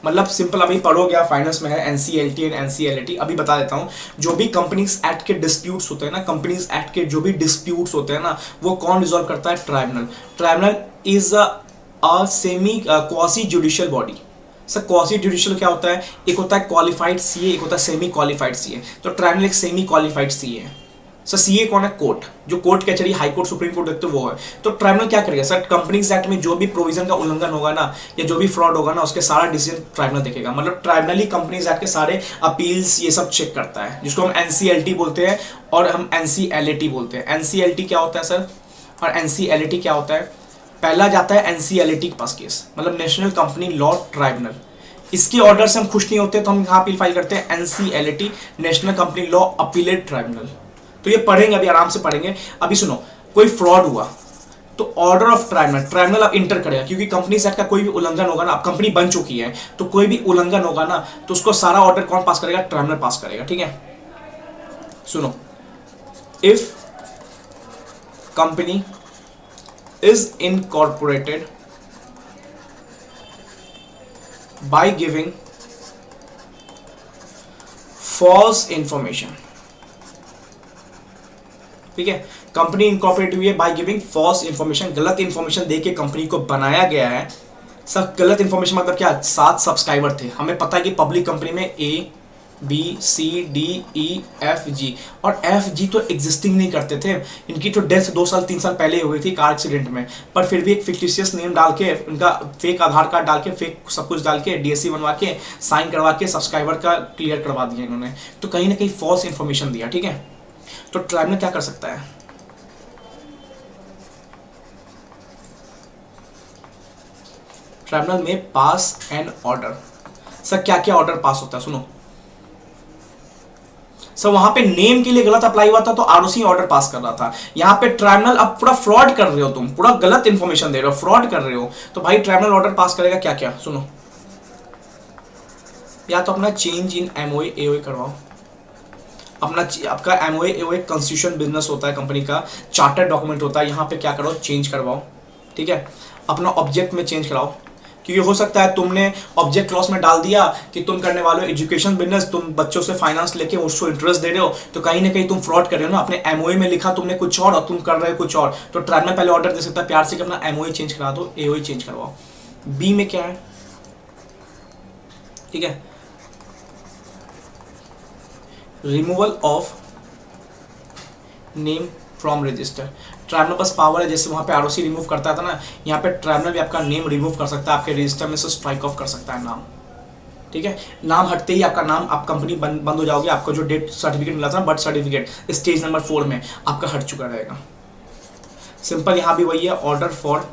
मतलब सिंपल अभी पढ़ोगे आप, फाइनेंस में है NCLT एंड NCLAT। अभी बता देता हूँ, जो भी कंपनीज एक्ट के डिस्प्यूट्स होते हैं ना, कंपनीज एक्ट के जो भी डिस्प्यूट्स होते हैं ना, वो कौन रिजॉल्व करता है, tribunal. Tribunal is a semi quasi judicial body. Sir quasi judicial क्या होता है, एक होता है क्वालिफाइड CA, एक होता है सेमी क्वालिफाइड CA। तो ट्राइब्यूनल एक सेमी क्वालिफाइड CA है। सर CA कौन है, कोर्ट, जो कोर्ट कचहरी, हाई कोर्ट, सुप्रीम कोर्ट देखते वो है। तो ट्राइब्यूनल क्या करेगा, सर कंपनीज एक्ट में जो भी प्रोविजन का उल्लंघन होगा ना, या जो भी फ्रॉड होगा ना, उसके सारा डिसीजन ट्राइब्यूनल देखेगा। मतलब ट्राइब्यूनल ही कंपनीज एक्ट के सारे अपील्स ये सब चेक करता है, जिसको हम NCLT बोलते हैं और हम NCLAT बोलते हैं। NCLT क्या होता है सर, और NCLAT क्या होता है, पहला जाता है NCLAT के पास केस, मतलब नेशनल कंपनी लॉ ट्राइब्यूनल। इसके ऑर्डर से हम खुश नहीं होते तो हम यहाँ अपील फाइल करते हैं NCLAT, national company law appellate tribunal. तो ये पढ़ेंगे अभी, आराम से पढ़ेंगे। अभी सुनो, कोई फ्रॉड हुआ तो ऑर्डर ऑफ ट्राइब्यूनल, ट्राइब्यूनल अब इंटर करेगा, क्योंकि कंपनीज एक्ट का कोई भी उल्लंघन होगा ना, अब कंपनी बन चुकी है तो कोई भी उल्लंघन होगा ना, तो उसको सारा ऑर्डर कौन पास करेगा, ट्राइब्यूनल पास करेगा, ठीक है। सुनो, if company is incorporated by giving false information, ठीक है, कंपनी इनकॉर्पोरेट हुई है बाय गिविंग फॉल्स इंफॉर्मेशन, गलत इंफॉर्मेशन देके कंपनी को बनाया गया है। सब गलत इंफॉर्मेशन मतलब क्या, 7 सब्सक्राइबर थे, हमें पता है कि पब्लिक कंपनी में A B C D E F G, और F G तो एग्जिस्टिंग नहीं करते थे, इनकी तो डेथ 2 साल 3 साल पहले हुई थी कार एक्सीडेंट में, पर फिर भी एक फिक्टिशियस नेम डाल के, उनका फेक आधार कार्ड डाल के, फेक सब कुछ डाल के, DSC बनवा के, साइन करवा के सब्सक्राइबर का क्लियर करवा दिया इन्होंने। तो कहीं ना कहीं फॉल्स इंफॉर्मेशन दिया, ठीक है। तो ट्राइब्यूनल क्या कर सकता है, ट्राइब्यूनल में पास एन ऑर्डर। सर क्या क्या ऑर्डर पास होता है, सुनो। सर वहां पे नेम के लिए गलत अप्लाई हुआ था तो ROC ऑर्डर पास कर रहा था। यहां पे ट्राइब्यूनल, अब पूरा फ्रॉड कर रहे हो तुम, पूरा गलत इंफॉर्मेशन दे रहे हो, फ्रॉड कर रहे हो, तो भाई ट्राइब्यूनल ऑर्डर पास करेगा क्या क्या, सुनो। या तो अपना चेंज इन MOA AOA करवाओ, अपना आपका MOA AOA कॉन्स्टिट्यूशन बिजनेस होता है कंपनी का, चार्टर डॉक्यूमेंट होता है, यहाँ पे क्या करो, चेंज करवाओ, ठीक है। अपना ऑब्जेक्ट में चेंज कराओ, क्योंकि हो सकता है तुमने ऑब्जेक्ट क्लॉज में डाल दिया कि तुम करने वाले हो एजुकेशन बिजनेस, तुम बच्चों से फाइनेंस लेके उसको इंटरेस्ट दे रहे हो, तो कहीं ना कहीं तुम फ्रॉड कर रहे हो ना। अपने MOA में लिखा तुमने कुछ और तुम कर रहे हो कुछ और, तो ट्राइब्यूनल पहले ऑर्डर दे सकता है प्यार से कि अपना MOA चेंज करा दो, AOA चेंज करवाओ। B में क्या है, ठीक है, removal of name from register. Tribunal pass power है, जैसे वहाँ पे आरओसी रिमूव करता था ना, यहाँ पे ट्राइब्यूनल भी आपका नेम रिमूव कर सकता है, आपके रजिस्टर में से स्ट्राइक ऑफ कर सकता है नाम। ठीक है, नाम हटते ही आपका नाम, आप कंपनी बंद हो जाओगे, आपको जो डेथ सर्टिफिकेट मिला था, बर्थ सर्टिफिकेट स्टेज नंबर 4 में आपका हट चुका रहेगा। सिंपल यहाँ भी वही है, ऑर्डर फॉर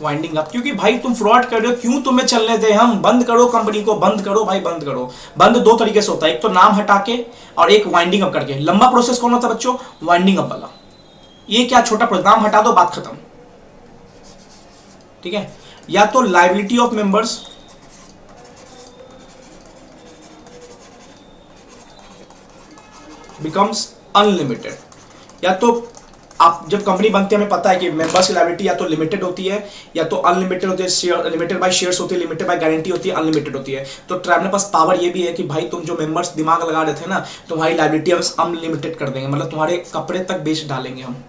वाइंडिंग अप, क्योंकि भाई तुम फ्रॉड कर रहे हो, क्यों तुम्हें चलने दे हम, बंद करो कंपनी को, बंद करो भाई, बंद करो। बंद दो तरीके से होता है, एक तो नाम हटा के और एक वाइंडिंग अप करके। लंबा प्रोसेस कौन होता है बच्चों? वाइंडिंग अप वाला। ये क्या छोटा प्रोसेस, नाम हटा दो, बात खत्म। ठीक है, या तो liability of members becomes unlimited, या तो आप जब कंपनी बनती है हमें पता है कि मेंबर्स की लायबिलिटी या तो लिमिटेड होती है या तो अनलिमिटेड होती है, शेयर लिमिटेड बाय शेयर्स होती है, लिमिटेड बाय गारंटी होती है, अनलिमिटेड होती है। तो ट्राइब्यूनल के पास पावर ये भी है कि भाई तुम जो मेंबर्स दिमाग लगा रहे थे ना, तुम्हारी लायबिलिटी हम अनलिमिटेड कर देंगे, मतलब तुम्हारे कपड़े तक बेच डालेंगे हम,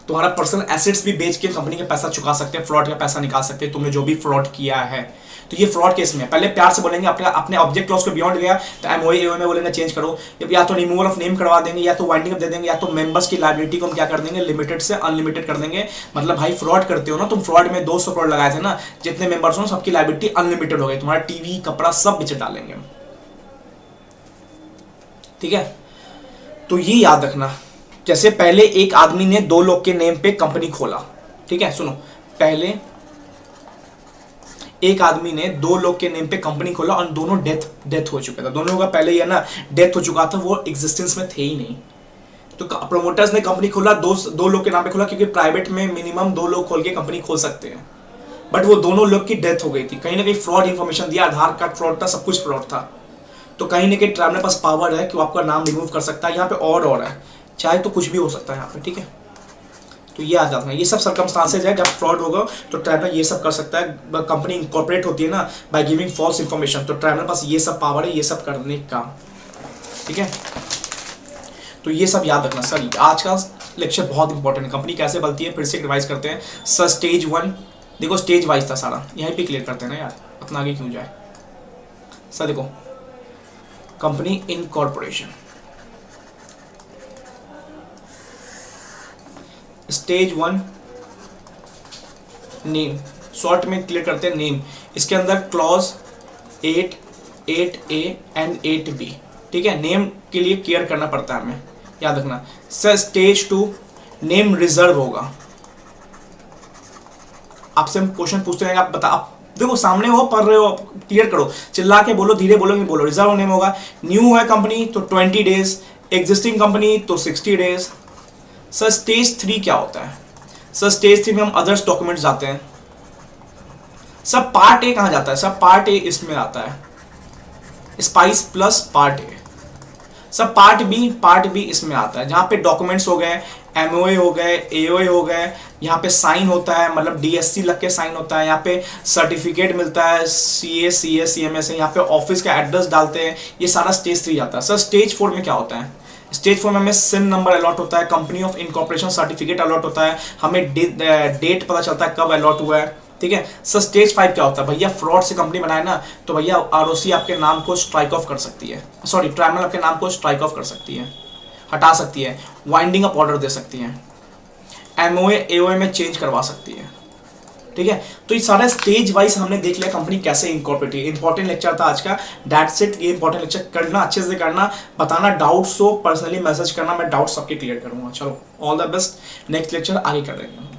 तुम्हारा पर्सनल एसेट्स भी बेच के कंपनी का पैसा चुका सकते हैं, फ्रॉड का पैसा निकाल सकते हैं, तुमने जो भी फ्रॉड किया है। तो ये फ्रॉड केस में पहले प्यार से बोलेंगे, अपने ऑब्जेक्ट क्लॉज को बियॉन्ड गया तो एमओए में बोलेंगे चेंज करो, या तो रिमूवल ऑफ नेम करवा देंगे, या तो वाइंडिंग अप दे देंगे, या तो मेंबर्स की लायबिलिटी को हम क्या कर देंगे, लिमिटेड से अनलिमिटेड कर देंगे। मतलब भाई फ्रॉड करते हो ना तुम, फ्रॉड में 200 करोड़ लगाए थे ना, जितने मेंबर्स हो सबकी लायबिलिटी अनलिमिटेड हो गई, तुम्हारा टीवी कपड़ा सब बेच डालेंगे। ठीक है, तो ये याद रखना। जैसे पहले एक आदमी ने 2 लोग के नेम पे कंपनी खोला, ठीक है सुनो, पहले एक आदमी ने 2 लोग के नेम पे कंपनी खोला और दोनों डेथ हो चुका था, दोनों का पहले ये ना डेथ हो चुका था, वो एग्जिस्टेंस में थे ही नहीं। तो प्रोमोटर्स ने कंपनी खोला, दो लोग के नाम पे खोला, क्योंकि प्राइवेट में मिनिमम 2 लोग खोल के कंपनी खोल सकते हैं, बट वो दोनों लोग की डेथ हो गई थी, कहीं ना कहीं फ्रॉड इंफॉर्मेशन दिया, आधार कार्ड फ्रॉड था, सब कुछ फ्रॉड था। तो कहीं ना कहीं ट्राइब्यूनल के पास पावर है कि वो आपका नाम रिमूव कर सकता है, यहाँ पे और है, चाहे तो कुछ भी हो सकता है यहाँ पे। ठीक है, तो ये आ जाता है, ये सब सर्कमस्टांसेज है, जब फ्रॉड होगा तो ट्राइब्यूनल ये सब कर सकता है। कंपनी इंकॉर्पोरेट होती है ना बाय गिविंग फॉल्स इंफॉर्मेशन, तो ट्राइब्यूनल पास ये सब पावर है, ये सब करने का। ठीक है, तो ये सब याद रखना सर। आज का लेक्चर बहुत इंपॉर्टेंट है, कंपनी कैसे बनती है फिर से रिवाइज करते हैं सर। स्टेज 1 देखो, स्टेज वाइज था सारा, यहीं पे क्लियर करते हैं ना यार, अपना आगे क्यों जाए सर। देखो, company incorporation, stage 1 name, short में क्लियर करते हैं नेम। इसके अंदर क्लॉज 8, 8A एंड 8B, ठीक है, नेम के लिए केयर करना पड़ता है हमें, याद रखना सर। स्टेज 2 नेम रिजर्व होगा, आपसे हम क्वेश्चन पूछते रहेंगे, आप बता, आप देखो सामने हो, पढ़ रहे हो, क्लियर करो, चिल्ला के बोलो, धीरे बोलो, नहीं बोलो। रिजर्व नेम होगा, न्यू है कंपनी तो 20 डेज, एग्जिस्टिंग कंपनी तो 60 डेज। सर स्टेज 3 क्या होता है? सर स्टेज 3 में हम अदर्स डॉक्यूमेंट्स जाते हैं। सर पार्ट ए कहाँ जाता है? सर पार्ट ए इसमें आता है, spice plus part A. Sir part B इसमें आता है, जहाँ पे डॉक्यूमेंट्स हो गए, एमओए हो गए, एओए हो गए, यहाँ पे साइन होता है, मतलब डीएससी लग के साइन होता है, यहाँ पे सर्टिफिकेट मिलता है, सीए सीएस सीएमएस है, यहाँ पे ऑफिस का एड्रेस डालते हैं, ये सारा स्टेज 3 आता है। सर स्टेज 4 में क्या होता है? स्टेज 4 में हमें सिन नंबर अलॉट होता है, company of incorporation certificate allot होता है, हमें डेट पता चलता है कब अलॉट हुआ है। ठीक है सर। स्टेज 5 क्या होता है? भैया फ्रॉड से कंपनी बनाए ना, तो भैया आरओसी आपके नाम को स्ट्राइक ऑफ कर सकती है, सॉरी ट्राइब्यूनल आपके नाम को स्ट्राइक ऑफ कर सकती है, हटा सकती है, वाइंडिंग अप ऑर्डर दे सकती है, एमओए एओए में चेंज करवा सकती है। ठीक है, तो ये सारा स्टेज वाइज हमने देख लिया कंपनी कैसे इनकॉर्पोरेट है। इंपॉर्टेंट लेक्चर था आज का, दैट्स इट। ये इंपॉर्टेंट लेक्चर करना, अच्छे से करना, बताना, डाउट्स हो पर्सनली मैसेज करना, मैं डाउट्स सबके क्लियर करूंगा। चलो all the best, next lecture आगे कर लेंगे।